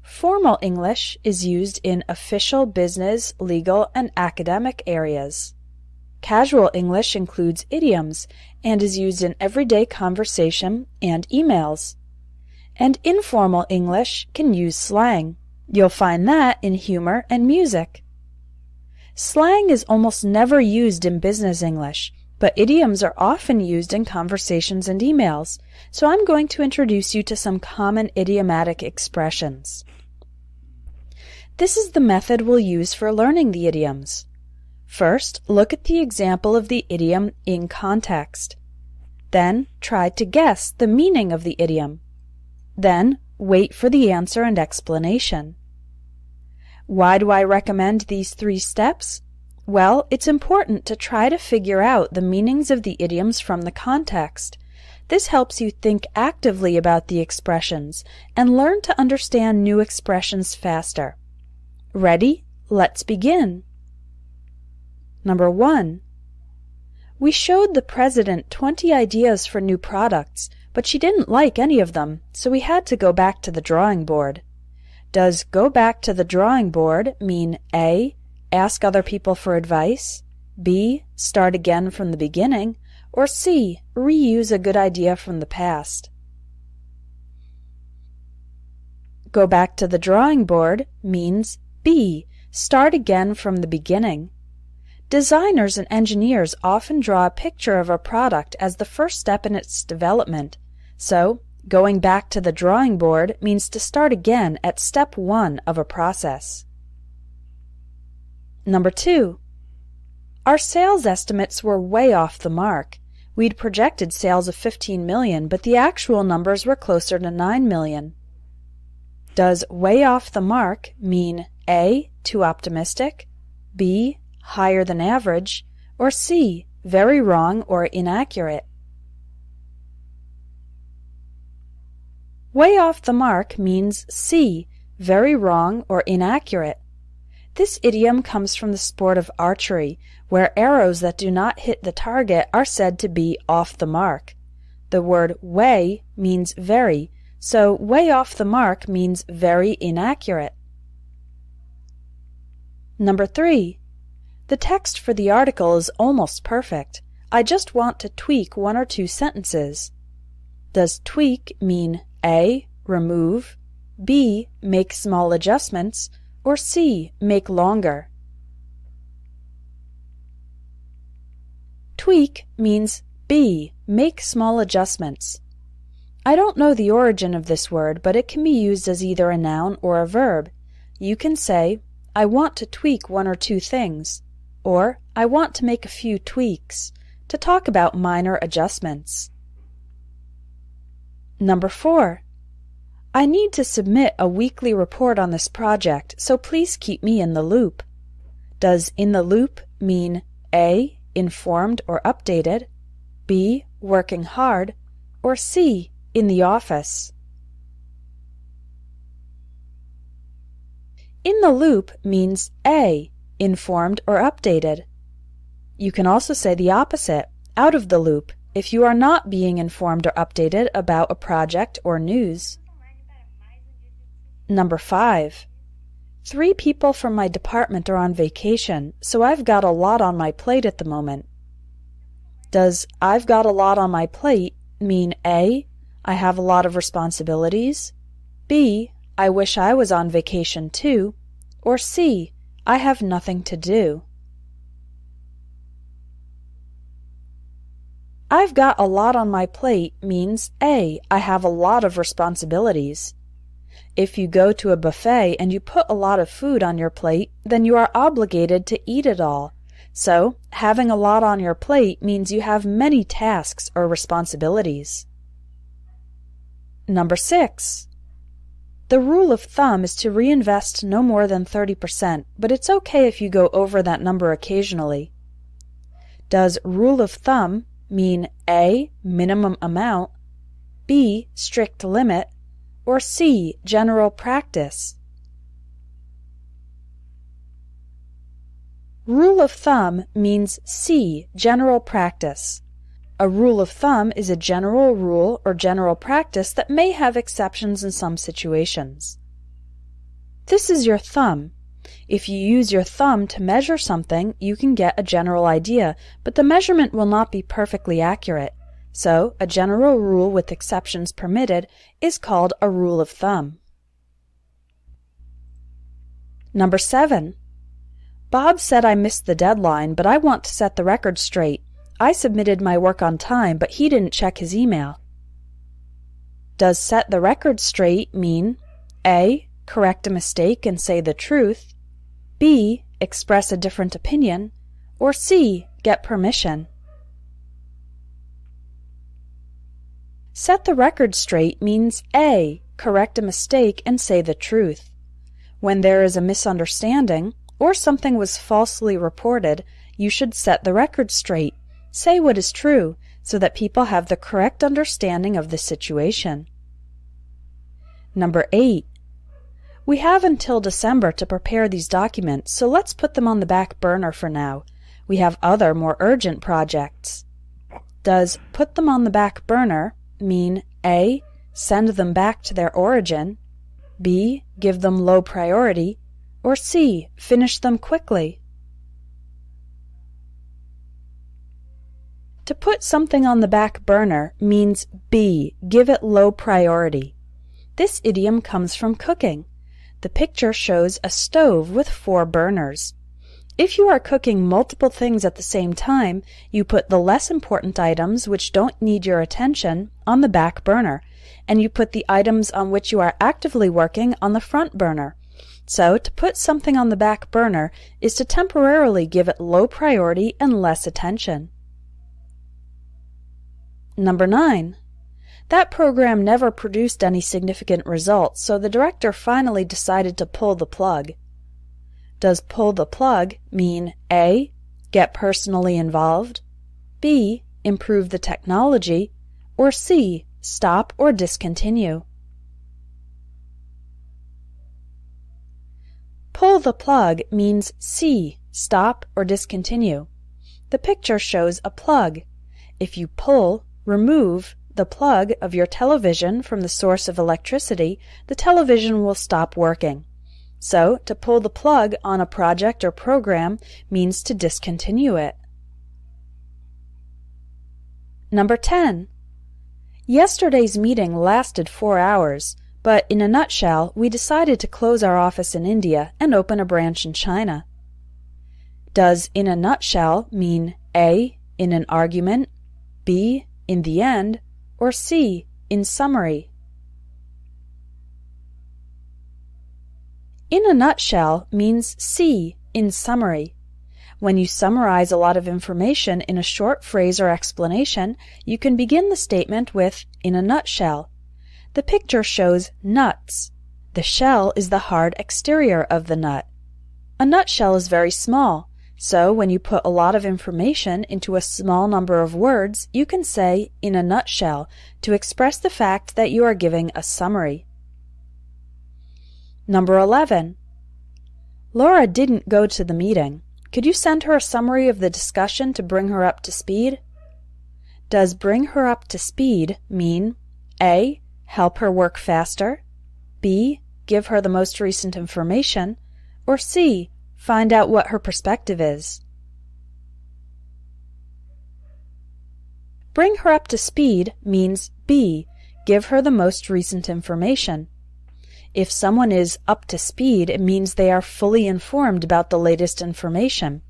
Formal English is used in official business, legal, and academic areas. Casual English includes idioms and is used in everyday conversation and emails. And informal English can use slang. You'll find that in humor and music. Slang is almost never used in business English, but idioms are often used in conversations and emails, so I'm going to introduce you to some common idiomatic expressions. This is the method we'll use for learning the idioms. First, look at the example of the idiom in context. Then, try to guess the meaning of the idiom. Then, wait for the answer and explanation. Why do I recommend these 3 steps? Well, it's important to try to figure out the meanings of the idioms from the context. This helps you think actively about the expressions and learn to understand new expressions faster. Ready? Let's begin. Number 1. We showed the president 20 ideas for new products, but she didn't like any of them, so we had to go back to the drawing board. Does go back to the drawing board mean A, ask other people for advice, B, start again from the beginning, or C, reuse a good idea from the past? Go back to the drawing board means B, start again from the beginning. Designers and engineers often draw a picture of a product as the first step in its development. So, going back to the drawing board means to start again at step 1 of a process. Number 2. Our sales estimates were way off the mark. We'd projected sales of 15 million, but the actual numbers were closer to 9 million. Does way off the mark mean A, too optimistic, B, higher than average, or C, very wrong or inaccurate. Way off the mark means C, very wrong or inaccurate. This idiom comes from the sport of archery, where arrows that do not hit the target are said to be off the mark. The word way means very, so way off the mark means very inaccurate. Number 3. The text for the article is almost perfect. I just want to tweak 1 or 2 sentences. Does tweak mean A, remove, B, make small adjustments, or C, make longer? Tweak means B, make small adjustments. I don't know the origin of this word, but it can be used as either a noun or a verb. You can say, I want to tweak 1 or 2 things, or I want to make a few tweaks, to talk about minor adjustments. Number 4. I need to submit a weekly report on this project, so please keep me in the loop. Does in the loop mean A, informed or updated, B, working hard, or C, in the office? In the loop means A, informed or updated. You can also say the opposite, out of the loop, if you are not being informed or updated about a project or news. Number 5. 3 people from my department are on vacation, so I've got a lot on my plate at the moment. Does I've got a lot on my plate mean A, I have a lot of responsibilities, B, I wish I was on vacation too, or C, I have nothing to do? I've got a lot on my plate means A, I have a lot of responsibilities. If you go to a buffet and you put a lot of food on your plate, then you are obligated to eat it all. So, having a lot on your plate means you have many tasks or responsibilities. Number 6. The rule of thumb is to reinvest no more than 30%, but it's okay if you go over that number occasionally. Does rule of thumb mean A, minimum amount, B, strict limit, or C, general practice? Rule of thumb means C, general practice. A rule of thumb is a general rule or general practice that may have exceptions in some situations. This is your thumb. If you use your thumb to measure something, you can get a general idea, but the measurement will not be perfectly accurate. So, a general rule with exceptions permitted is called a rule of thumb. Number 7. Bob said I missed the deadline, but I want to set the record straight. I submitted my work on time, but he didn't check his email. Does set the record straight mean A, correct a mistake and say the truth, B, express a different opinion, or C, get permission? Set the record straight means A, correct a mistake and say the truth. When there is a misunderstanding, or something was falsely reported, you should set the record straight. Say what is true, so that people have the correct understanding of the situation. Number 8. We have until December to prepare these documents, so let's put them on the back burner for now. We have other, more urgent projects. Does put them on the back burner mean A, send them back to their origin, B, give them low priority, or C, finish them quickly? To put something on the back burner means B, give it low priority. This idiom comes from cooking. The picture shows a stove with 4 burners. If you are cooking multiple things at the same time, you put the less important items which don't need your attention on the back burner, and you put the items on which you are actively working on the front burner. So, to put something on the back burner is to temporarily give it low priority and less attention. Number 9. That program never produced any significant results, so the director finally decided to pull the plug. Does pull the plug mean A, get personally involved, B, improve the technology, or C, stop or discontinue? Pull the plug means C, stop or discontinue. The picture shows a plug. If you pull, remove, the plug of your television from the source of electricity, the television will stop working. So, to pull the plug on a project or program means to discontinue it. Number 10. Yesterday's meeting lasted 4 hours, but in a nutshell, we decided to close our office in India and open a branch in China. Does in a nutshell mean A, in an argument, B, in the end, or C, in summary? In a nutshell means C, in summary. When you summarize a lot of information in a short phrase or explanation, you can begin the statement with in a nutshell. The picture shows nuts. The shell is the hard exterior of the nut. A nutshell is very small, so when you put a lot of information into a small number of words, you can say in a nutshell to express the fact that you are giving a summary. Number 11. Laura didn't go to the meeting. Could you send her a summary of the discussion to bring her up to speed? Does bring her up to speed mean A, help her work faster, B, give her the most recent information, or C, find out what her perspective is? Bring her up to speed means B, give her the most recent information. If someone is up to speed, it means they are fully informed about the latest information.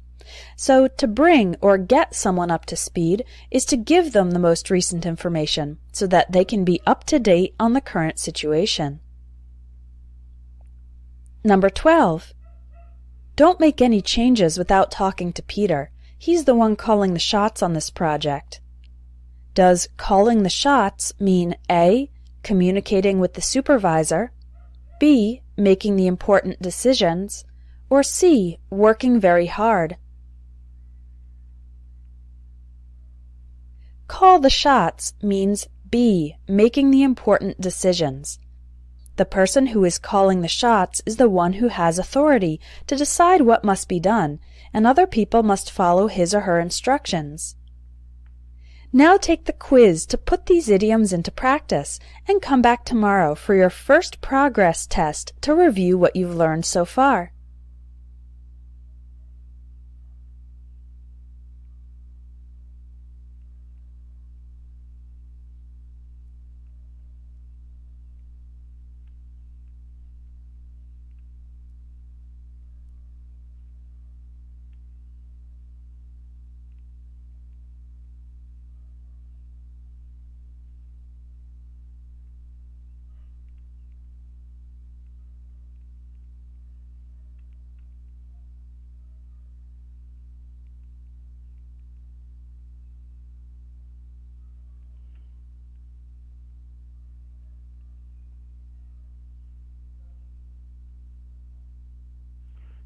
So to bring or get someone up to speed is to give them the most recent information so that they can be up to date on the current situation. Number 12. Don't make any changes without talking to Peter. He's the one calling the shots on this project. Does calling the shots mean A, communicating with the supervisor, B, making the important decisions, or C, working very hard? Call the shots means B, making the important decisions. The person who is calling the shots is the one who has authority to decide what must be done, and other people must follow his or her instructions. Now take the quiz to put these idioms into practice, and come back tomorrow for your first progress test to review what you've learned so far.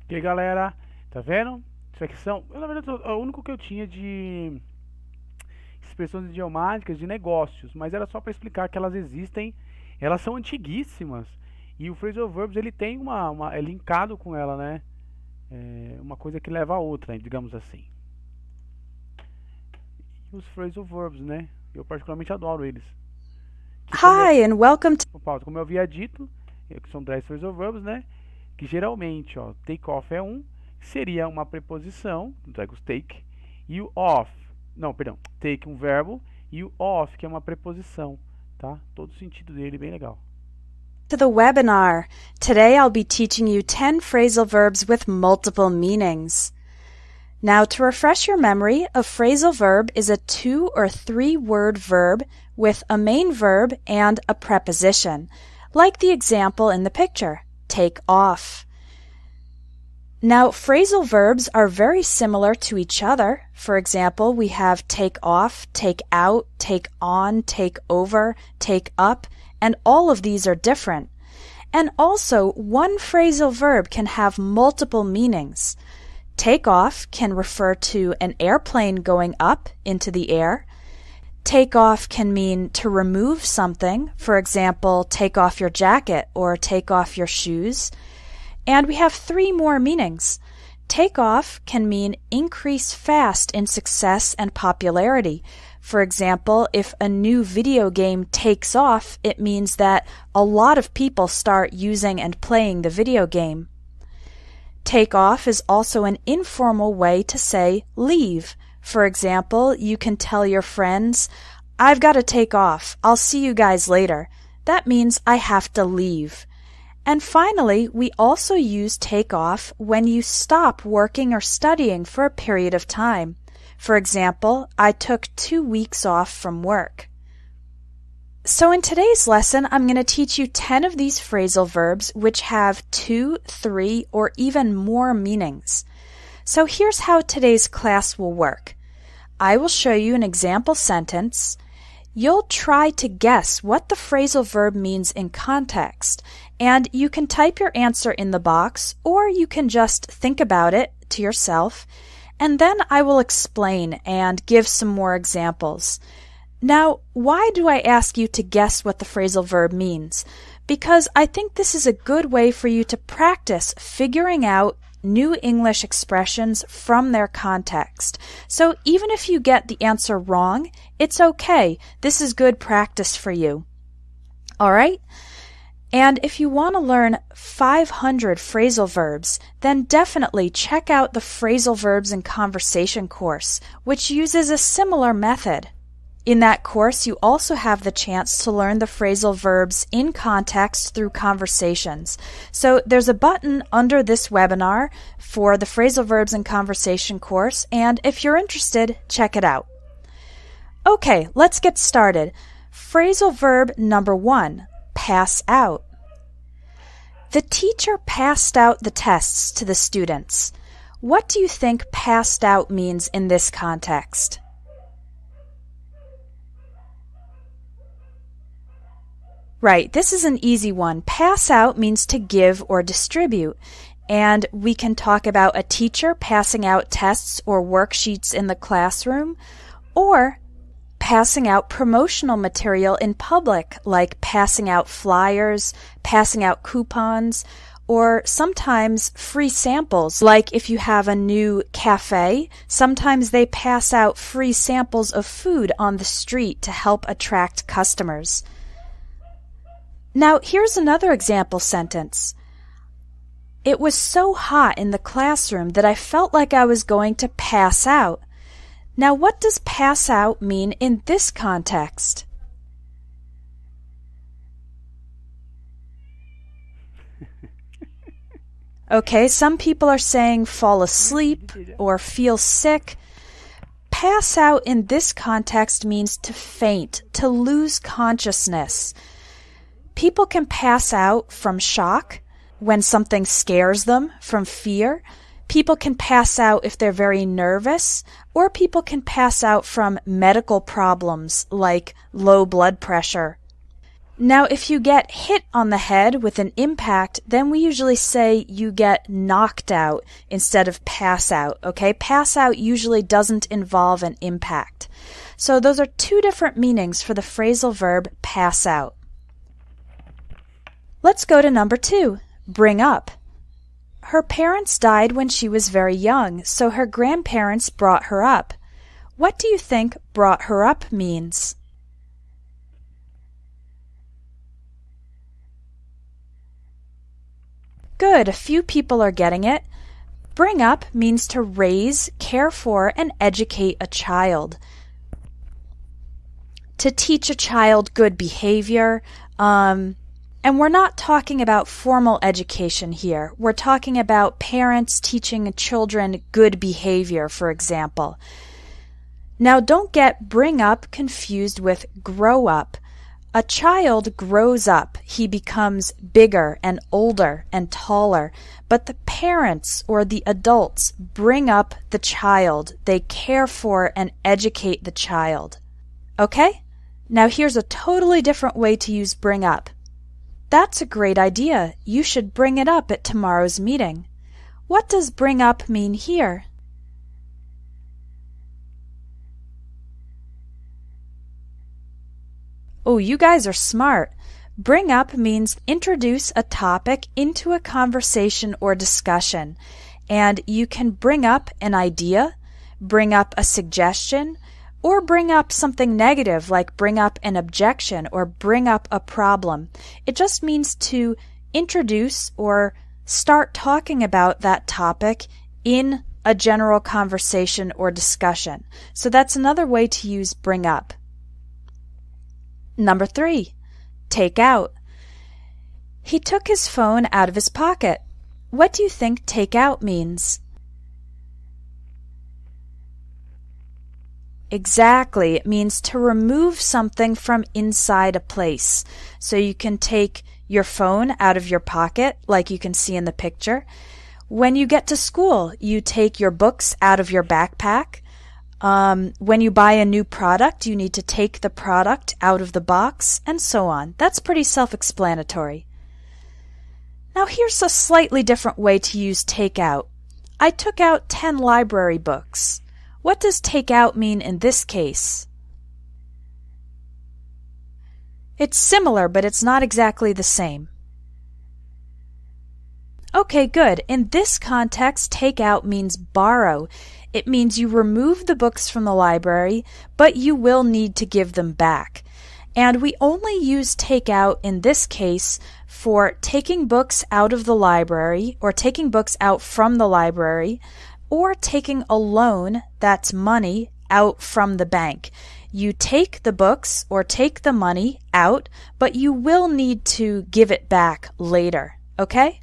E aí, galera, tá vendo? Isso aqui são, na verdade, é o único que eu tinha de expressões idiomáticas de negócios, mas era só para explicar que elas existem, elas são antiguíssimas, e o phrasal verbs ele tem é linkado com ela, né? É uma coisa que leva a outra, digamos assim. E os phrasal verbs, né? Eu particularmente adoro eles. Hi and welcome to... Como eu havia dito, que são 10 phrasal verbs, né? Que geralmente, ó, take off é seria uma preposição, os take, e o off, não, perdão, take um verbo, e o off, que é uma preposição, tá? Todo o sentido dele bem legal. To the webinar. Today I'll be teaching you 10 phrasal verbs with multiple meanings. Now, to refresh your memory, a phrasal verb is a 2 or 3 word verb with a main verb and a preposition, like the example in the picture. Take off. Now, phrasal verbs are very similar to each other. For example, we have take off, take out, take on, take over, take up, and all of these are different. And also, one phrasal verb can have multiple meanings. Take off can refer to an airplane going up into the air. Take off can mean to remove something, for example, take off your jacket or take off your shoes. And we have 3 more meanings. Take off can mean increase fast in success and popularity. For example, if a new video game takes off, it means that a lot of people start using and playing the video game. Take off is also an informal way to say leave. For example, you can tell your friends, I've got to take off. I'll see you guys later. That means I have to leave. And finally, we also use take off when you stop working or studying for a period of time. For example, I took 2 weeks off from work. So in today's lesson, I'm going to teach you 10 of these phrasal verbs which have 2, 3, or even more meanings. So here's how today's class will work. I will show you an example sentence. You'll try to guess what the phrasal verb means in context, and you can type your answer in the box, or you can just think about it to yourself, and then I will explain and give some more examples. Now, why do I ask you to guess what the phrasal verb means? Because I think this is a good way for you to practice figuring out new English expressions from their context. So even if you get the answer wrong, it's okay. This is good practice for you. All right? And if you want to learn 500 phrasal verbs, then definitely check out the Phrasal Verbs in Conversation course, which uses a similar method. In that course, you also have the chance to learn the phrasal verbs in context through conversations. So there's a button under this webinar for the Phrasal Verbs in Conversation course, and if you're interested, check it out. Okay, let's get started. Phrasal verb number 1, pass out. The teacher passed out the tests to the students. What do you think passed out means in this context? Right, this is an easy one. Pass out means to give or distribute. And we can talk about a teacher passing out tests or worksheets in the classroom, or passing out promotional material in public, like passing out flyers, passing out coupons, or sometimes free samples, like if you have a new cafe, sometimes they pass out free samples of food on the street to help attract customers. Now, here's another example sentence. It was so hot in the classroom that I felt like I was going to pass out. Now, what does pass out mean in this context? Okay, some people are saying fall asleep or feel sick. Pass out in this context means to faint, to lose consciousness. People can pass out from shock when something scares them, from fear. People can pass out if they're very nervous, or people can pass out from medical problems like low blood pressure. Now, if you get hit on the head with an impact, then we usually say you get knocked out instead of pass out, okay? Pass out usually doesn't involve an impact. So those are 2 different meanings for the phrasal verb pass out. Let's go to number 2, bring up. Her parents died when she was very young, so her grandparents brought her up. What do you think brought her up means? Good, a few people are getting it. Bring up means to raise, care for, and educate a child. To teach a child good behavior, and we're not talking about formal education here. We're talking about parents teaching children good behavior, for example. Now, don't get bring up confused with grow up. A child grows up. He becomes bigger and older and taller. But the parents or the adults bring up the child. They care for and educate the child. Okay? Now, here's a totally different way to use bring up. That's a great idea. You should bring it up at tomorrow's meeting. What does bring up mean here? Oh, you guys are smart. Bring up means introduce a topic into a conversation or discussion. And you can bring up an idea, bring up a suggestion, or bring up something negative like bring up an objection or bring up a problem. It just means to introduce or start talking about that topic in a general conversation or discussion. So that's another way to use bring up. Number 3, take out. He took his phone out of his pocket. What do you think take out means? Exactly. It means to remove something from inside a place. So you can take your phone out of your pocket, like you can see in the picture. When you get to school, you take your books out of your backpack. When you buy a new product, you need to take the product out of the box, and so on. That's pretty self-explanatory. Now here's a slightly different way to use take out. I took out 10 library books. What does take out mean in this case? It's similar, but it's not exactly the same. Okay, good. In this context, take out means borrow. It means you remove the books from the library, but you will need to give them back. And we only use take out in this case for taking books out of the library or taking books out from the library or taking a loan, that's money, out from the bank. You take the books or take the money out, but you will need to give it back later, okay?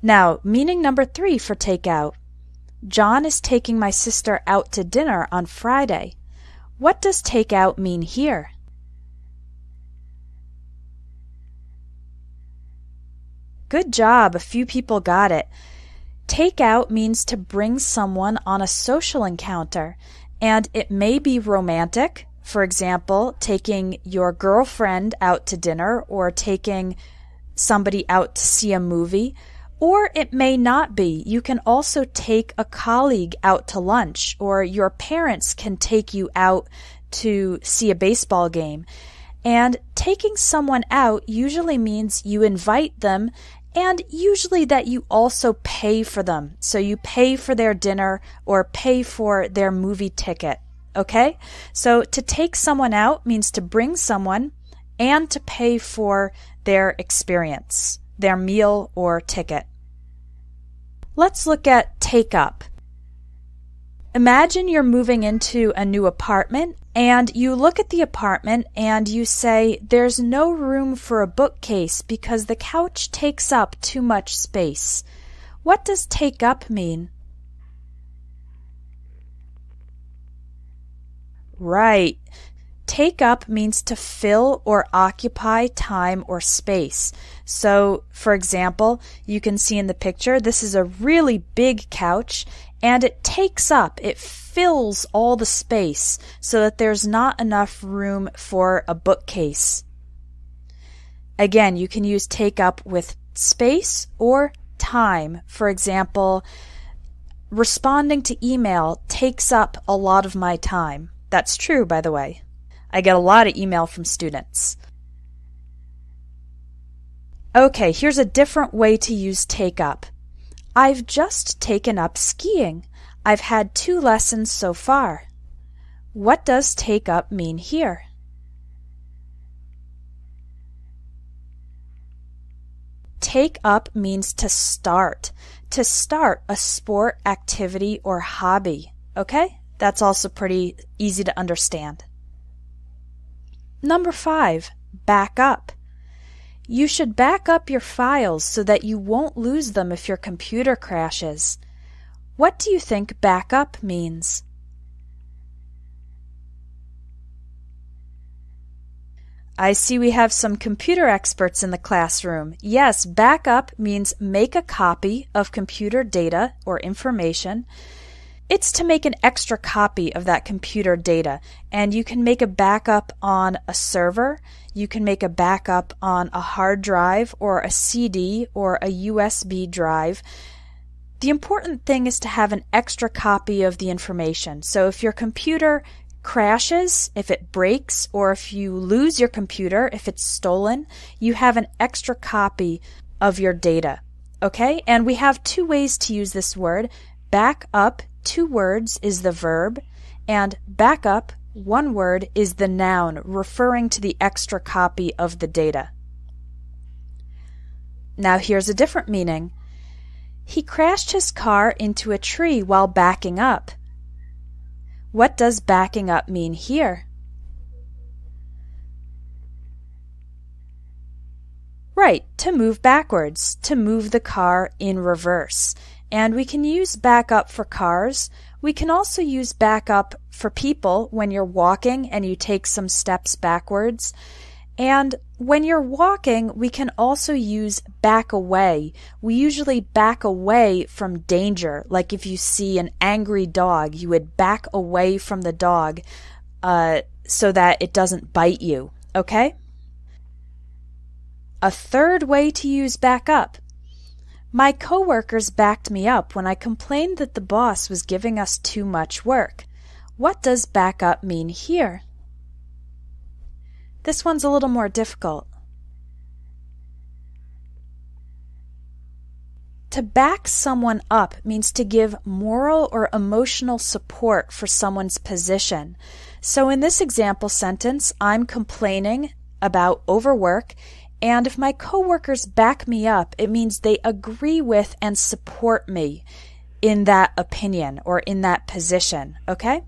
Now, meaning number 3 for take out. John is taking my sister out to dinner on Friday. What does take out mean here? Good job, a few people got it. Take out means to bring someone on a social encounter, and it may be romantic. For example, taking your girlfriend out to dinner or taking somebody out to see a movie. Or it may not be. You can also take a colleague out to lunch, or your parents can take you out to see a baseball game. And taking someone out usually means you invite them, and usually that you also pay for them. So you pay for their dinner or pay for their movie ticket. Okay? So to take someone out means to bring someone and to pay for their experience, their meal or ticket. Let's look at take up. Imagine you're moving into a new apartment and you look at the apartment and you say, there's no room for a bookcase because the couch takes up too much space. What does take up mean? Right. Take up means to fill or occupy time or space. So, for example, you can see in the picture, this is a really big couch, and it takes up, it fills all the space so that there's not enough room for a bookcase. Again, you can use take up with space or time. For example, responding to email takes up a lot of my time. That's true, by the way. I get a lot of email from students. Okay, here's a different way to use take up. I've just taken up skiing. I've had 2 lessons so far. What does take up mean here? Take up means to start a sport, activity, or hobby. Okay? That's also pretty easy to understand. Number 5, back up. You should back up your files so that you won't lose them if your computer crashes. What do you think back up means? I see we have some computer experts in the classroom. Yes, back up means make a copy of computer data or information. It's to make an extra copy of that computer data, and you can make a backup on a server, you can make a backup on a hard drive or a CD or a USB drive. The important thing is to have an extra copy of the information. So if your computer crashes, if it breaks, or if you lose your computer, if it's stolen, you have an extra copy of your data. Okay? And we have two ways to use this word. Back up, 2 words, is the verb, and back up, 1 word, is the noun, referring to the extra copy of the data. Now here's a different meaning. He crashed his car into a tree while backing up. What does backing up mean here? Right, to move backwards, to move the car in reverse. And we can use back up for cars. We can also use back up for people when you're walking and you take some steps backwards. And when you're walking, we can also use back away. We usually back away from danger. Like if you see an angry dog, you would back away from the dog so that it doesn't bite you. Okay? A third way to use back up. My coworkers backed me up when I complained that the boss was giving us too much work. What does back up mean here? This one's a little more difficult. To back someone up means to give moral or emotional support for someone's position. So in this example sentence, I'm complaining about overwork, and if my coworkers back me up, it means they agree with and support me in that opinion or in that position, okay?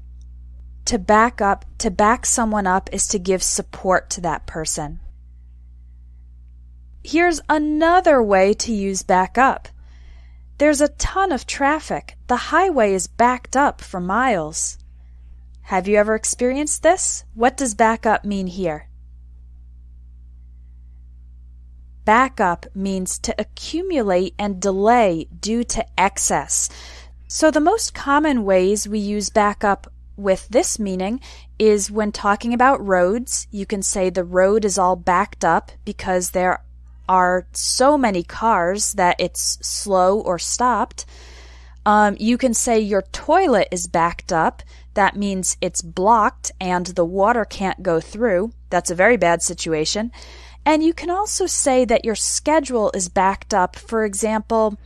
To back someone up is to give support to that person. Here's another way to use back up. There's a ton of traffic. The highway is backed up for miles. Have you ever experienced this? What does back up mean here? Back up means to accumulate and delay due to excess. So the most common ways we use back up with this meaning is when talking about roads. You can say the road is all backed up because there are so many cars that it's slow or stopped. You can say your toilet is backed up. That means it's blocked and the water can't go through. That's a very bad situation. And you can also say that your schedule is backed up. For example,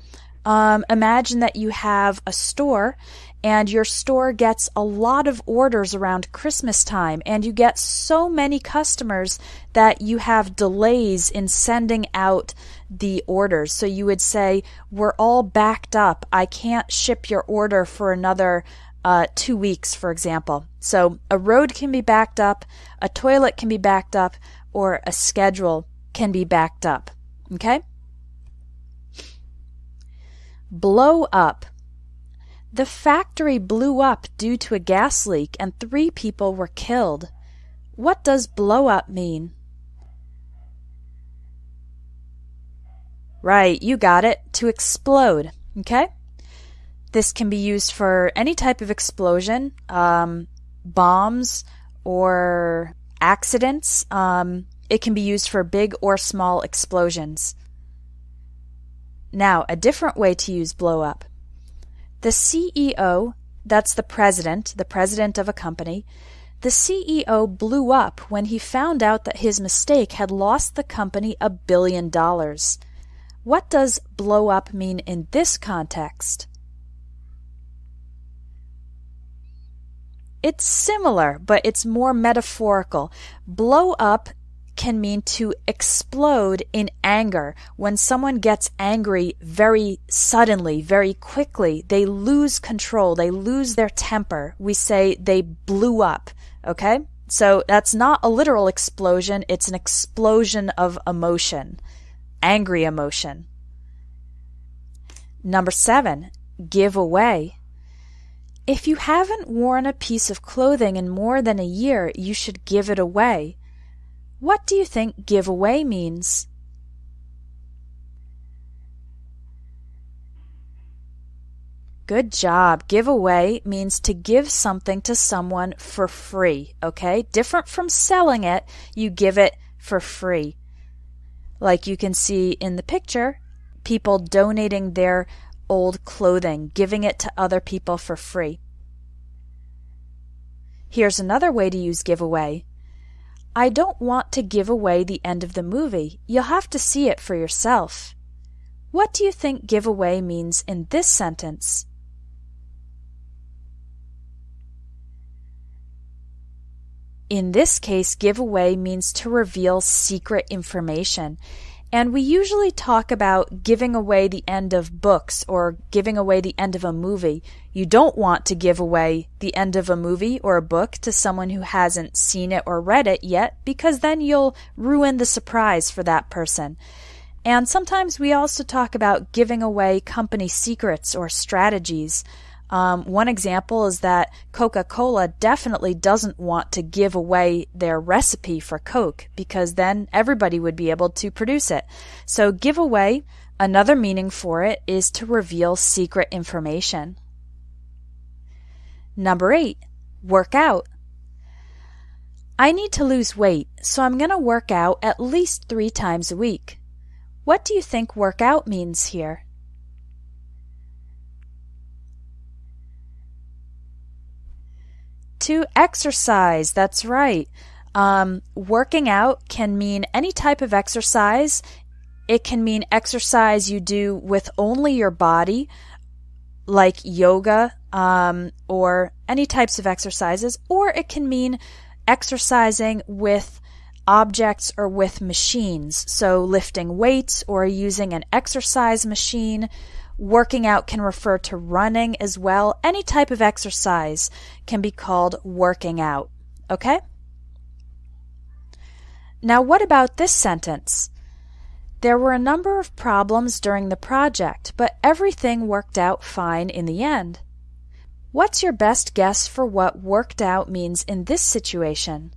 imagine that you have a store and your store gets a lot of orders around Christmas time and you get so many customers that you have delays in sending out the orders. So you would say, we're all backed up. I can't ship your order for another 2 weeks, for example. So a road can be backed up, a toilet can be backed up, or a schedule can be backed up. Okay? Blow up. The factory blew up due to a gas leak and 3 people were killed. What does blow up mean? Right, you got it. To explode. Okay? This can be used for any type of explosion, bombs or accidents. It can be used for big or small explosions. Now, a different way to use blow up. The CEO, that's the president of a company, the CEO blew up when he found out that his mistake had lost the company $1 billion. What does blow up mean in this context? It's similar, but it's more metaphorical. Blow up can mean to explode in anger. When someone gets angry very suddenly, very quickly, they lose control, they lose their temper. We say they blew up, okay? So that's not a literal explosion, it's an explosion of emotion, angry emotion. Number 7, give away. If you haven't worn a piece of clothing in more than a year, you should give it away. What do you think give away means? Good job. Give away means to give something to someone for free, okay? Different from selling it, you give it for free. Like you can see in the picture, people donating their old clothing, giving it to other people for free. Here's another way to use giveaway. I don't want to give away the end of the movie. You'll have to see it for yourself. What do you think giveaway means in this sentence? In this case, giveaway means to reveal secret information. And we usually talk about giving away the end of books or giving away the end of a movie. You don't want to give away the end of a movie or a book to someone who hasn't seen it or read it yet, because then you'll ruin the surprise for that person. And sometimes we also talk about giving away company secrets or strategies. One example is that Coca-Cola definitely doesn't want to give away their recipe for Coke because then everybody would be able to produce it. So giveaway, another meaning for it is to reveal secret information. Number 8, work out. I need to lose weight, so I'm going to work out at least 3 times a week. What do you think work out means here? To exercise, that's right. Working out can mean any type of exercise. It can mean exercise you do with only your body, like yoga, or any types of exercises, or it can mean exercising with objects or with machines, so lifting weights or using an exercise machine. Working out can refer to running as well. Any type of exercise can be called working out. Okay? Now, what about this sentence? There were a number of problems during the project, but everything worked out fine in the end. What's your best guess for what worked out means in this situation?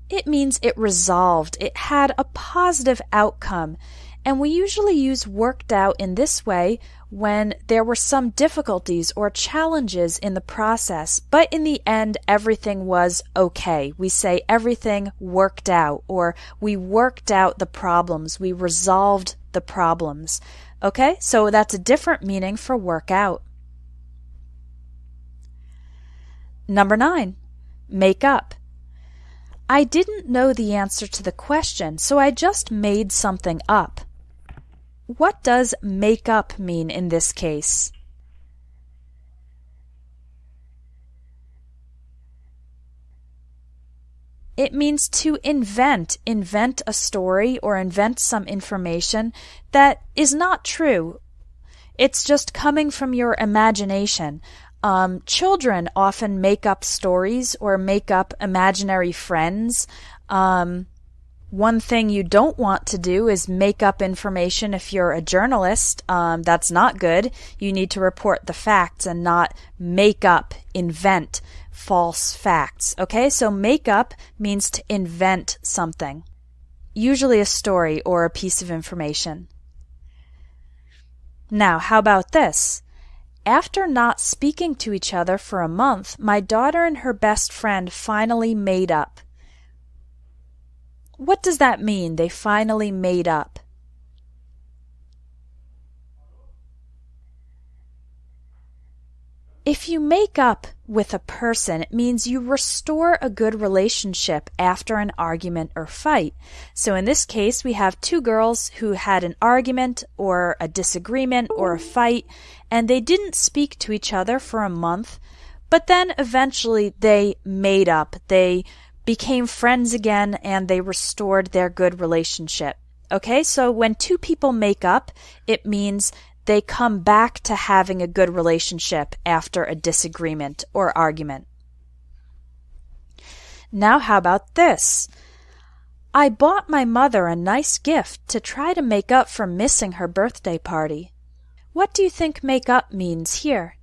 It means it resolved. It had a positive outcome. And we usually use worked out in this way when there were some difficulties or challenges in the process, but in the end everything was okay. We say everything worked out, or we worked out the problems, we resolved the problems. Okay, so that's a different meaning for work out. Number 9, make up. I didn't know the answer to the question, so I just made something up. What does make up mean in this case? It means to invent a story or invent some information that is not true. It's just coming from your imagination. Children often make up stories or make up imaginary friends. One thing you don't want to do is make up information if you're a journalist. That's not good. You need to report the facts and not make up, invent false facts. Okay, so make up means to invent something, usually a story or a piece of information. Now, how about this? After not speaking to each other for a month, my daughter and her best friend finally made up. What does that mean, they finally made up? If you make up with a person, it means you restore a good relationship after an argument or fight. So in this case, we have 2 girls who had an argument or a disagreement or a fight, and they didn't speak to each other for a month, but then eventually they made up. They became friends again, and they restored their good relationship. Okay, so when 2 people make up, it means they come back to having a good relationship after a disagreement or argument. Now how about this? I bought my mother a nice gift to try to make up for missing her birthday party. What do you think make up means here?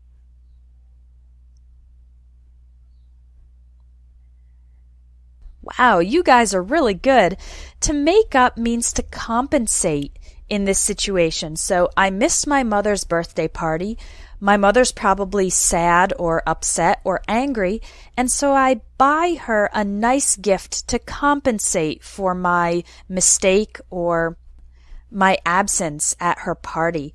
Wow, you guys are really good. To make up means to compensate. in this situation. So I missed my mother's birthday party. My mother's probably sad or upset or angry, and so I buy her a nice gift to compensate for my mistake or my absence at her party.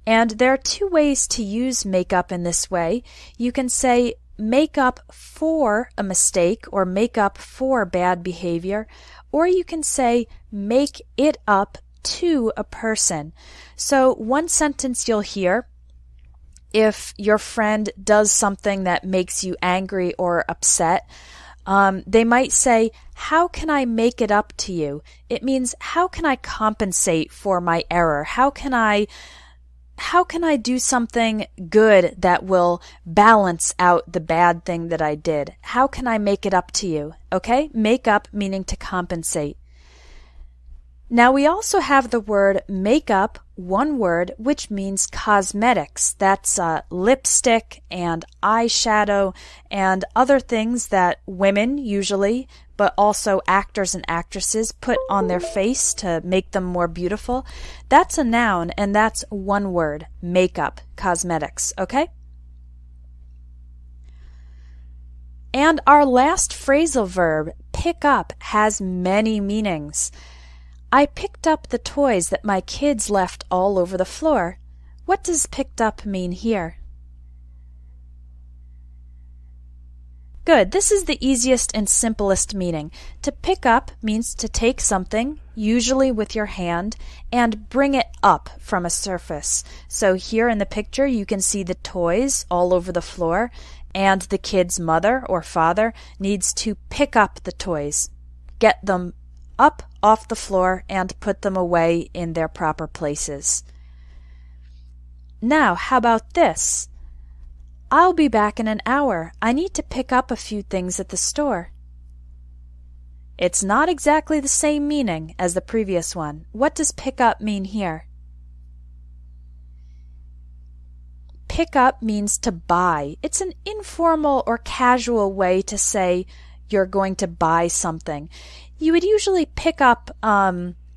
And there are two ways to use make up in this way. You can say make up for a mistake or make up for bad behavior, or you can say make it up to a person. So one sentence you'll hear, if your friend does something that makes you angry or upset, they might say, how can I make it up to you? It means, how can I compensate for my error? How can I do something good that will balance out the bad thing that I did? How can I make it up to you? Okay? Make up meaning to compensate. Now we also have the word makeup, one word, which means cosmetics. That's lipstick and eyeshadow and other things that women usually, but also actors and actresses put on their face to make them more beautiful. That's a noun, and that's one word, makeup, cosmetics, okay? And our last phrasal verb, pick up, has many meanings. I picked up the toys that my kids left all over the floor. What does picked up mean here? Good. This is the easiest and simplest meaning. To pick up means to take something, usually with your hand, and bring it up from a surface. So here in the picture you can see the toys all over the floor, and the kid's mother or father needs to pick up the toys, get them up off the floor and put them away in their proper places. Now, how about this? I'll be back in an hour. I need to pick up a few things at the store. It's not exactly the same meaning as the previous one. What does pick up mean here? Pick up means to buy. It's an informal or casual way to say you're going to buy something. You would usually pick up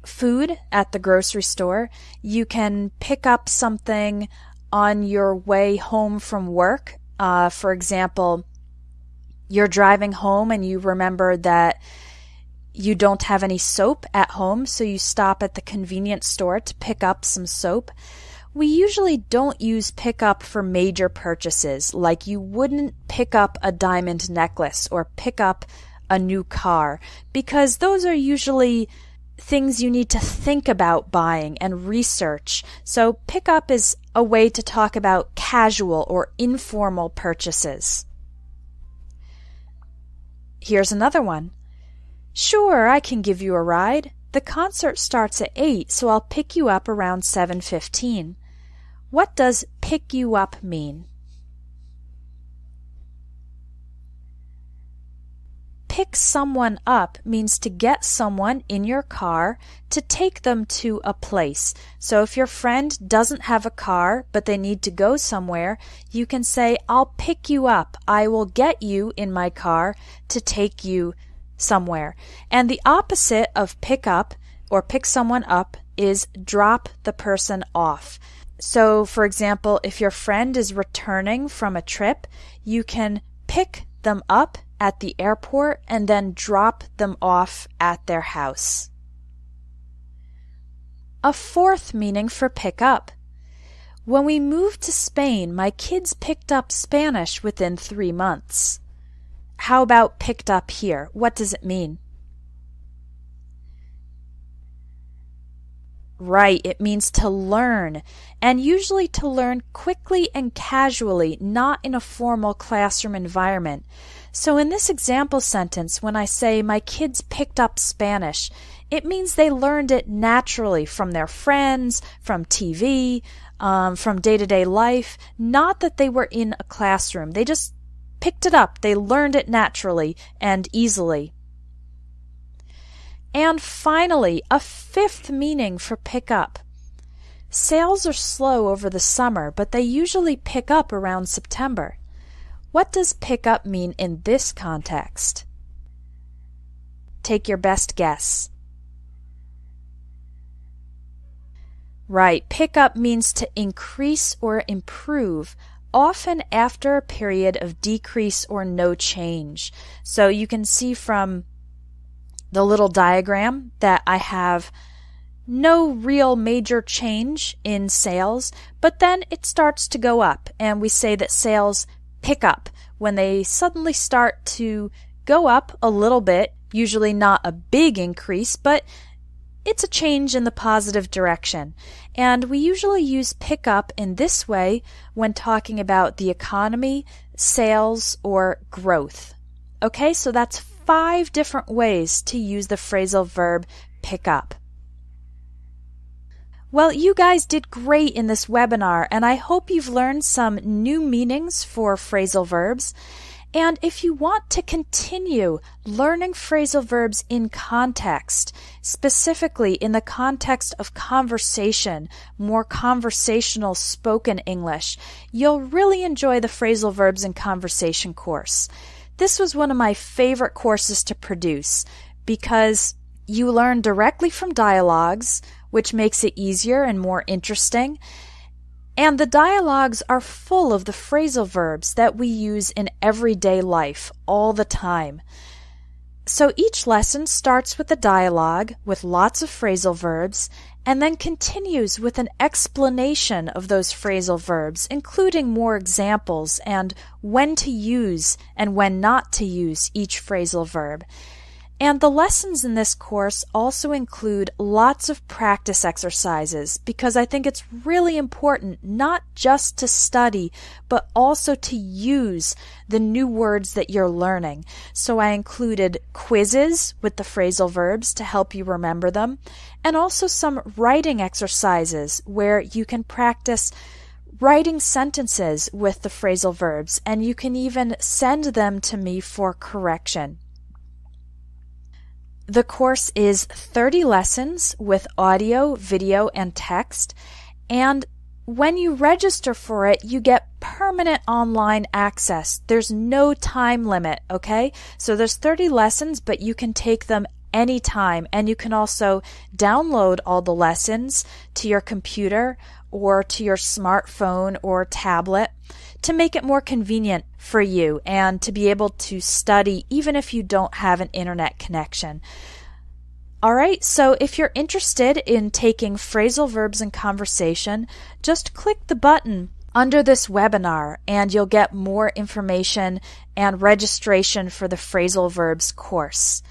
food at the grocery store. You can pick up something on your way home from work. For example, you're driving home and you remember that you don't have any soap at home, so you stop at the convenience store to pick up some soap. We usually don't use pick up for major purchases, like you wouldn't pick up a diamond necklace or pick up a new car, because those are usually things you need to think about buying and research. So pick up is a way to talk about casual or informal purchases. Here's another one. Sure, I can give you a ride. The concert starts at 8, so I'll pick you up around 7:15. What does pick you up mean? Pick someone up means to get someone in your car to take them to a place. So if your friend doesn't have a car but they need to go somewhere, you can say, I'll pick you up. I will get you in my car to take you somewhere. And the opposite of pick up or pick someone up is drop the person off. So for example, if your friend is returning from a trip, you can pick them up at the airport and then drop them off at their house. A fourth meaning for pick up. When we moved to Spain, my kids picked up Spanish within 3 months. How about picked up here? What does it mean? Right, it means to learn, and usually to learn quickly and casually, not in a formal classroom environment. So in this example sentence, when I say my kids picked up Spanish, it means they learned it naturally from their friends, from TV, from day-to-day life, not that they were in a classroom. They just picked it up. They learned it naturally and easily. And finally, a fifth meaning for pick up. Sales are slow over the summer, but they usually pick up around September. What does pick up mean in this context? Take your best guess. Right. Pick up means to increase or improve, often after a period of decrease or no change. So you can see from the little diagram that I have no real major change in sales, but then it starts to go up, and we say that sales pick up when they suddenly start to go up a little bit, usually not a big increase, but it's a change in the positive direction. And we usually use pick up in this way when talking about the economy, sales, or growth. Okay, so that's 5 different ways to use the phrasal verb pick up. Well, you guys did great in this webinar, and I hope you've learned some new meanings for phrasal verbs. And if you want to continue learning phrasal verbs in context, specifically in the context of conversation, more conversational spoken English, you'll really enjoy the phrasal verbs in conversation course. This was one of my favorite courses to produce because you learn directly from dialogues, which makes it easier and more interesting. And the dialogues are full of the phrasal verbs that we use in everyday life all the time. So each lesson starts with a dialogue with lots of phrasal verbs and then continues with an explanation of those phrasal verbs, including more examples and when to use and when not to use each phrasal verb. And the lessons in this course also include lots of practice exercises because I think it's really important not just to study, but also to use the new words that you're learning. So I included quizzes with the phrasal verbs to help you remember them, and also some writing exercises where you can practice writing sentences with the phrasal verbs, and you can even send them to me for correction. The course is 30 lessons with audio, video, and text, and when you register for it, you get permanent online access. There's no time limit, okay? So there's 30 lessons, but you can take them anytime, and you can also download all the lessons to your computer or to your smartphone or tablet to make it more convenient for you and to be able to study even if you don't have an internet connection. All right, so if you're interested in taking phrasal verbs in conversation, just click the button under this webinar and you'll get more information and registration for the phrasal verbs course.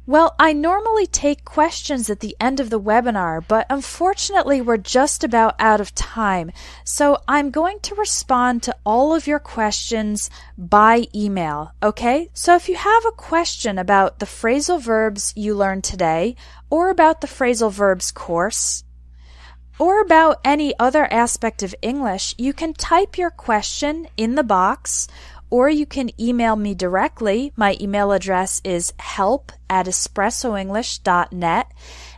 Well, I normally take questions at the end of the webinar, but unfortunately we're just about out of time. So I'm going to respond to all of your questions by email, okay? So if you have a question about the phrasal verbs you learned today, or about the phrasal verbs course, or about any other aspect of English, you can type your question in the box, or you can email me directly. My email address is help@espressoenglish.net,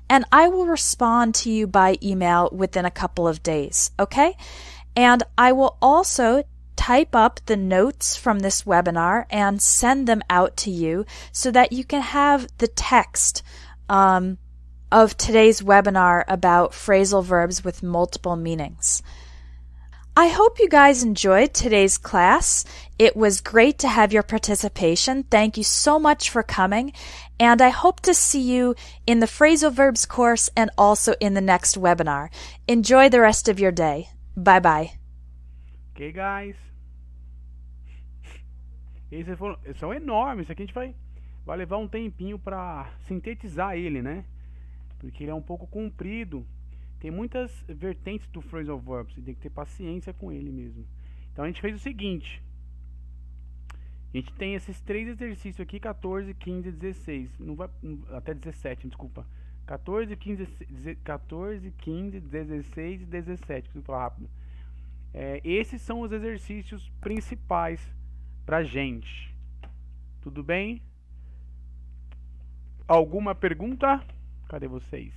and I will respond to you by email within a couple of days, okay? And I will also type up the notes from this webinar and send them out to you so that you can have the text of today's webinar about phrasal verbs with multiple meanings. I hope you guys enjoyed today's class. It was great to have your participation. Thank you so much for coming, and I hope to see you in the phrasal verbs course and also in the next webinar. Enjoy the rest of your day. Bye-bye. Ok, guys. Esses são enormes. Isso aqui a gente vai levar um tempinho para sintetizar ele, né? Porque ele é um pouco comprido. Tem muitas vertentes do phrasal verb, você tem que ter paciência com ele mesmo. Então a gente fez o seguinte. A gente tem esses 3 exercícios aqui, 14, 15 e 16. Até 17, desculpa. 14, 15, 16 e 17. Preciso falar rápido. Esses são os exercícios principais pra gente. Tudo bem? Alguma pergunta? Cadê vocês?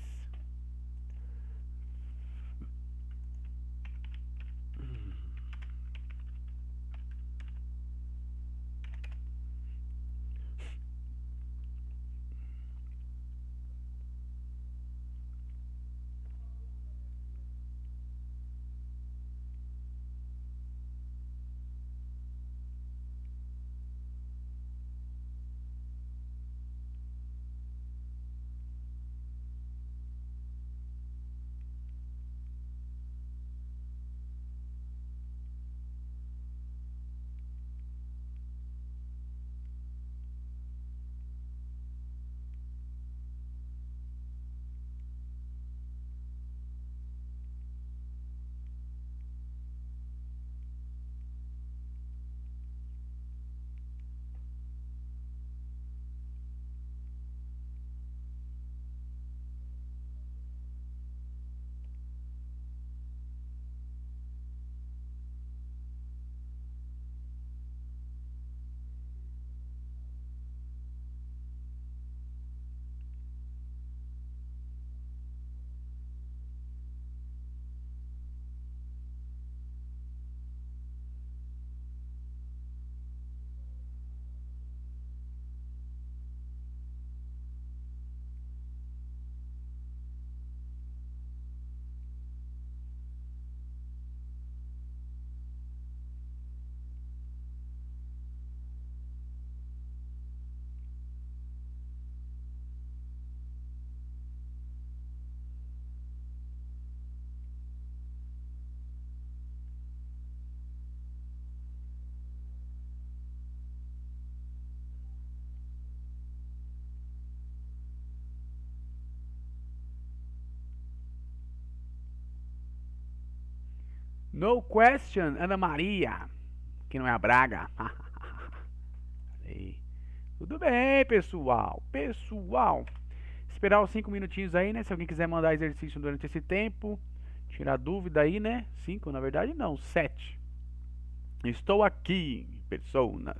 No question, Ana Maria. Que não é a Braga. Aí. Tudo bem, pessoal. Pessoal. Esperar os 5 minutinhos aí, né? Se alguém quiser mandar exercício durante esse tempo. Tirar dúvida aí, né? 5, na verdade, não. 7. Estou aqui, pessoas.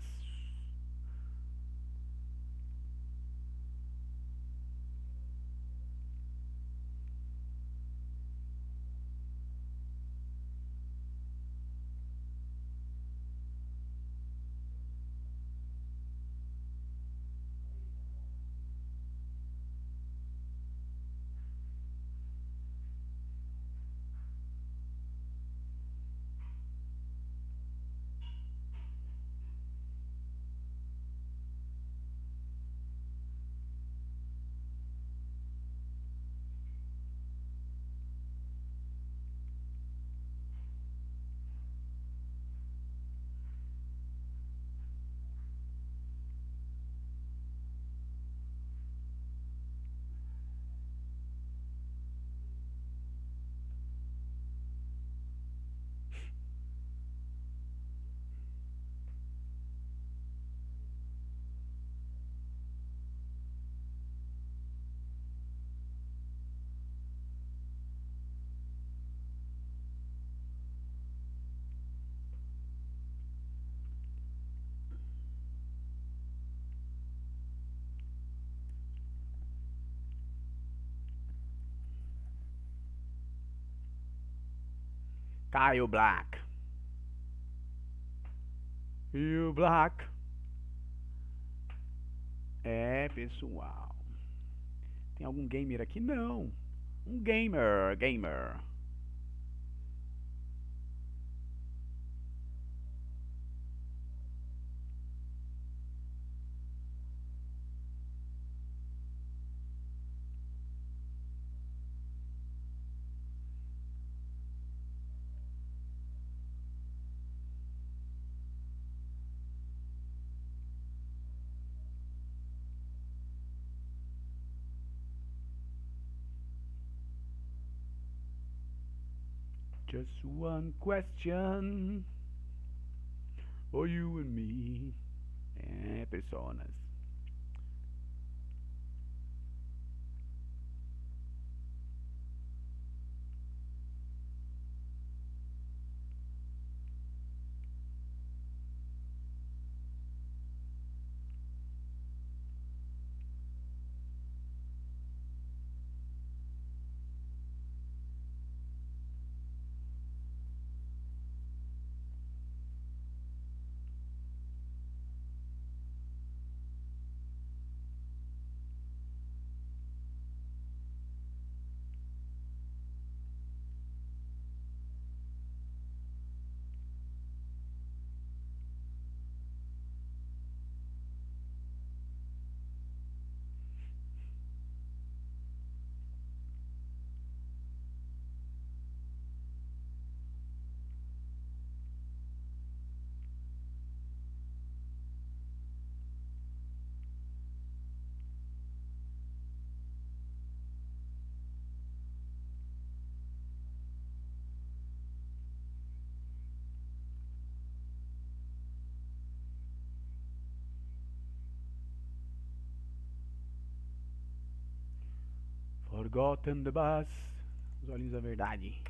Caio Black. E o Black. É, pessoal. Tem algum gamer aqui? Não. Um gamer. Just one question for you and me. É, personas. Forgotten the bus. Os olhinhos da verdade.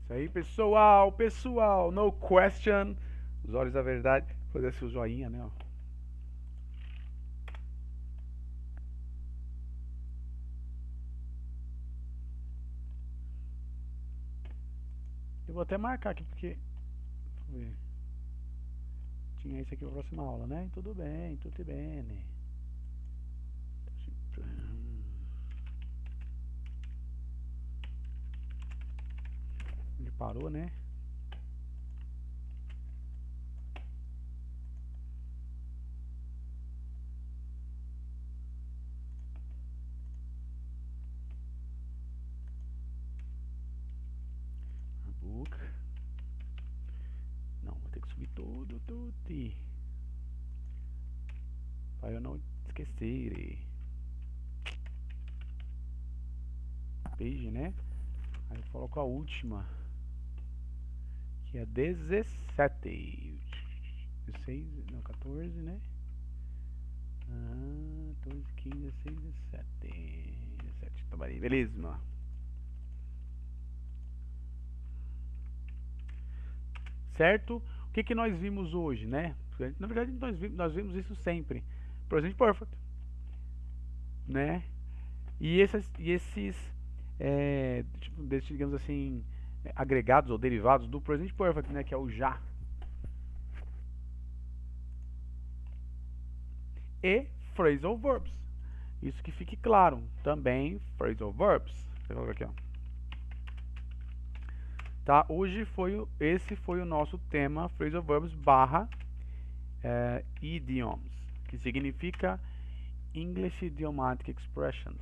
Isso aí, pessoal, pessoal, no question. Os olhos da verdade. Fazer esse joinha, né, ó. Eu vou até marcar aqui porque... Deixa eu ver. Tinha isso aqui na próxima aula, né? Tudo bem, tudo bem, né? Ele parou, né? Book. Não, vou ter que subir tudo. Para eu não esquecer. Page, né? Aí eu coloco a última. Que é 17. 16, não, 14, né? 14, 15, 16, 17. 17, tá aí, beleza, mano. Certo? O que nós vimos hoje, né? Na verdade, nós vimos isso sempre. Present Perfect, né? E esses digamos assim, agregados ou derivados do Present Perfect, né? Que é o já. E phrasal verbs. Isso que fique claro. Também phrasal verbs. Deixa eu colocar aqui, ó. Tá? Esse foi o nosso tema phrasal verbs barra idioms, que significa English Idiomatic Expressions.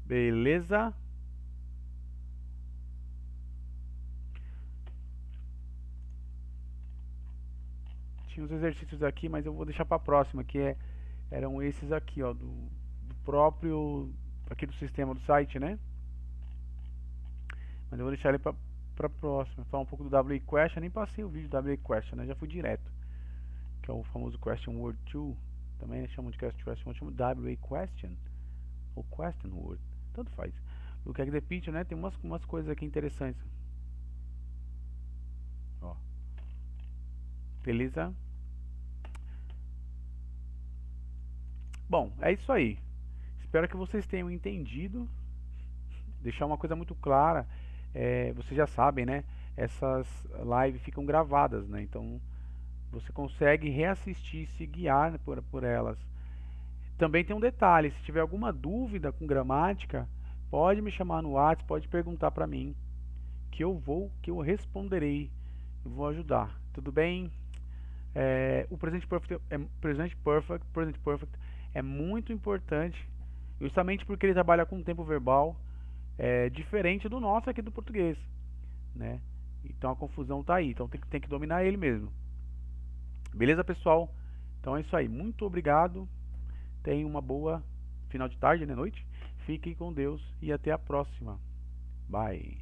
Beleza? Tinha uns exercícios aqui, mas eu vou deixar para a próxima, que eram esses aqui, ó, do próprio aqui do sistema do site, né? Mas eu vou deixar ele para a próxima. Falar um pouco do WA Question. Nem passei o vídeo do WA Question, né? Já fui direto. Que é o famoso Question Word 2. Também chamam de Question, chamam de WA Question. Ou Question Word. Tanto faz. Look at the picture, né? Tem umas coisas aqui interessantes. Ó. Beleza? Bom, é isso aí. Espero que vocês tenham entendido. Deixar uma coisa muito clara. Vocês já sabem, né? Essas lives ficam gravadas, né? Então você consegue reassistir, se guiar por elas. Também tem um detalhe: se tiver alguma dúvida com gramática, pode me chamar no WhatsApp, pode perguntar para mim, que eu responderei, eu vou ajudar. Tudo bem? O present perfect é muito importante, justamente porque ele trabalha com tempo verbal. Diferente do nosso aqui do português, né? Então a confusão tá aí, então tem que dominar ele mesmo. Beleza, pessoal? Então é isso aí, muito obrigado. Tenham uma boa final de tarde, né, noite. Fiquem com Deus e até a próxima. Bye.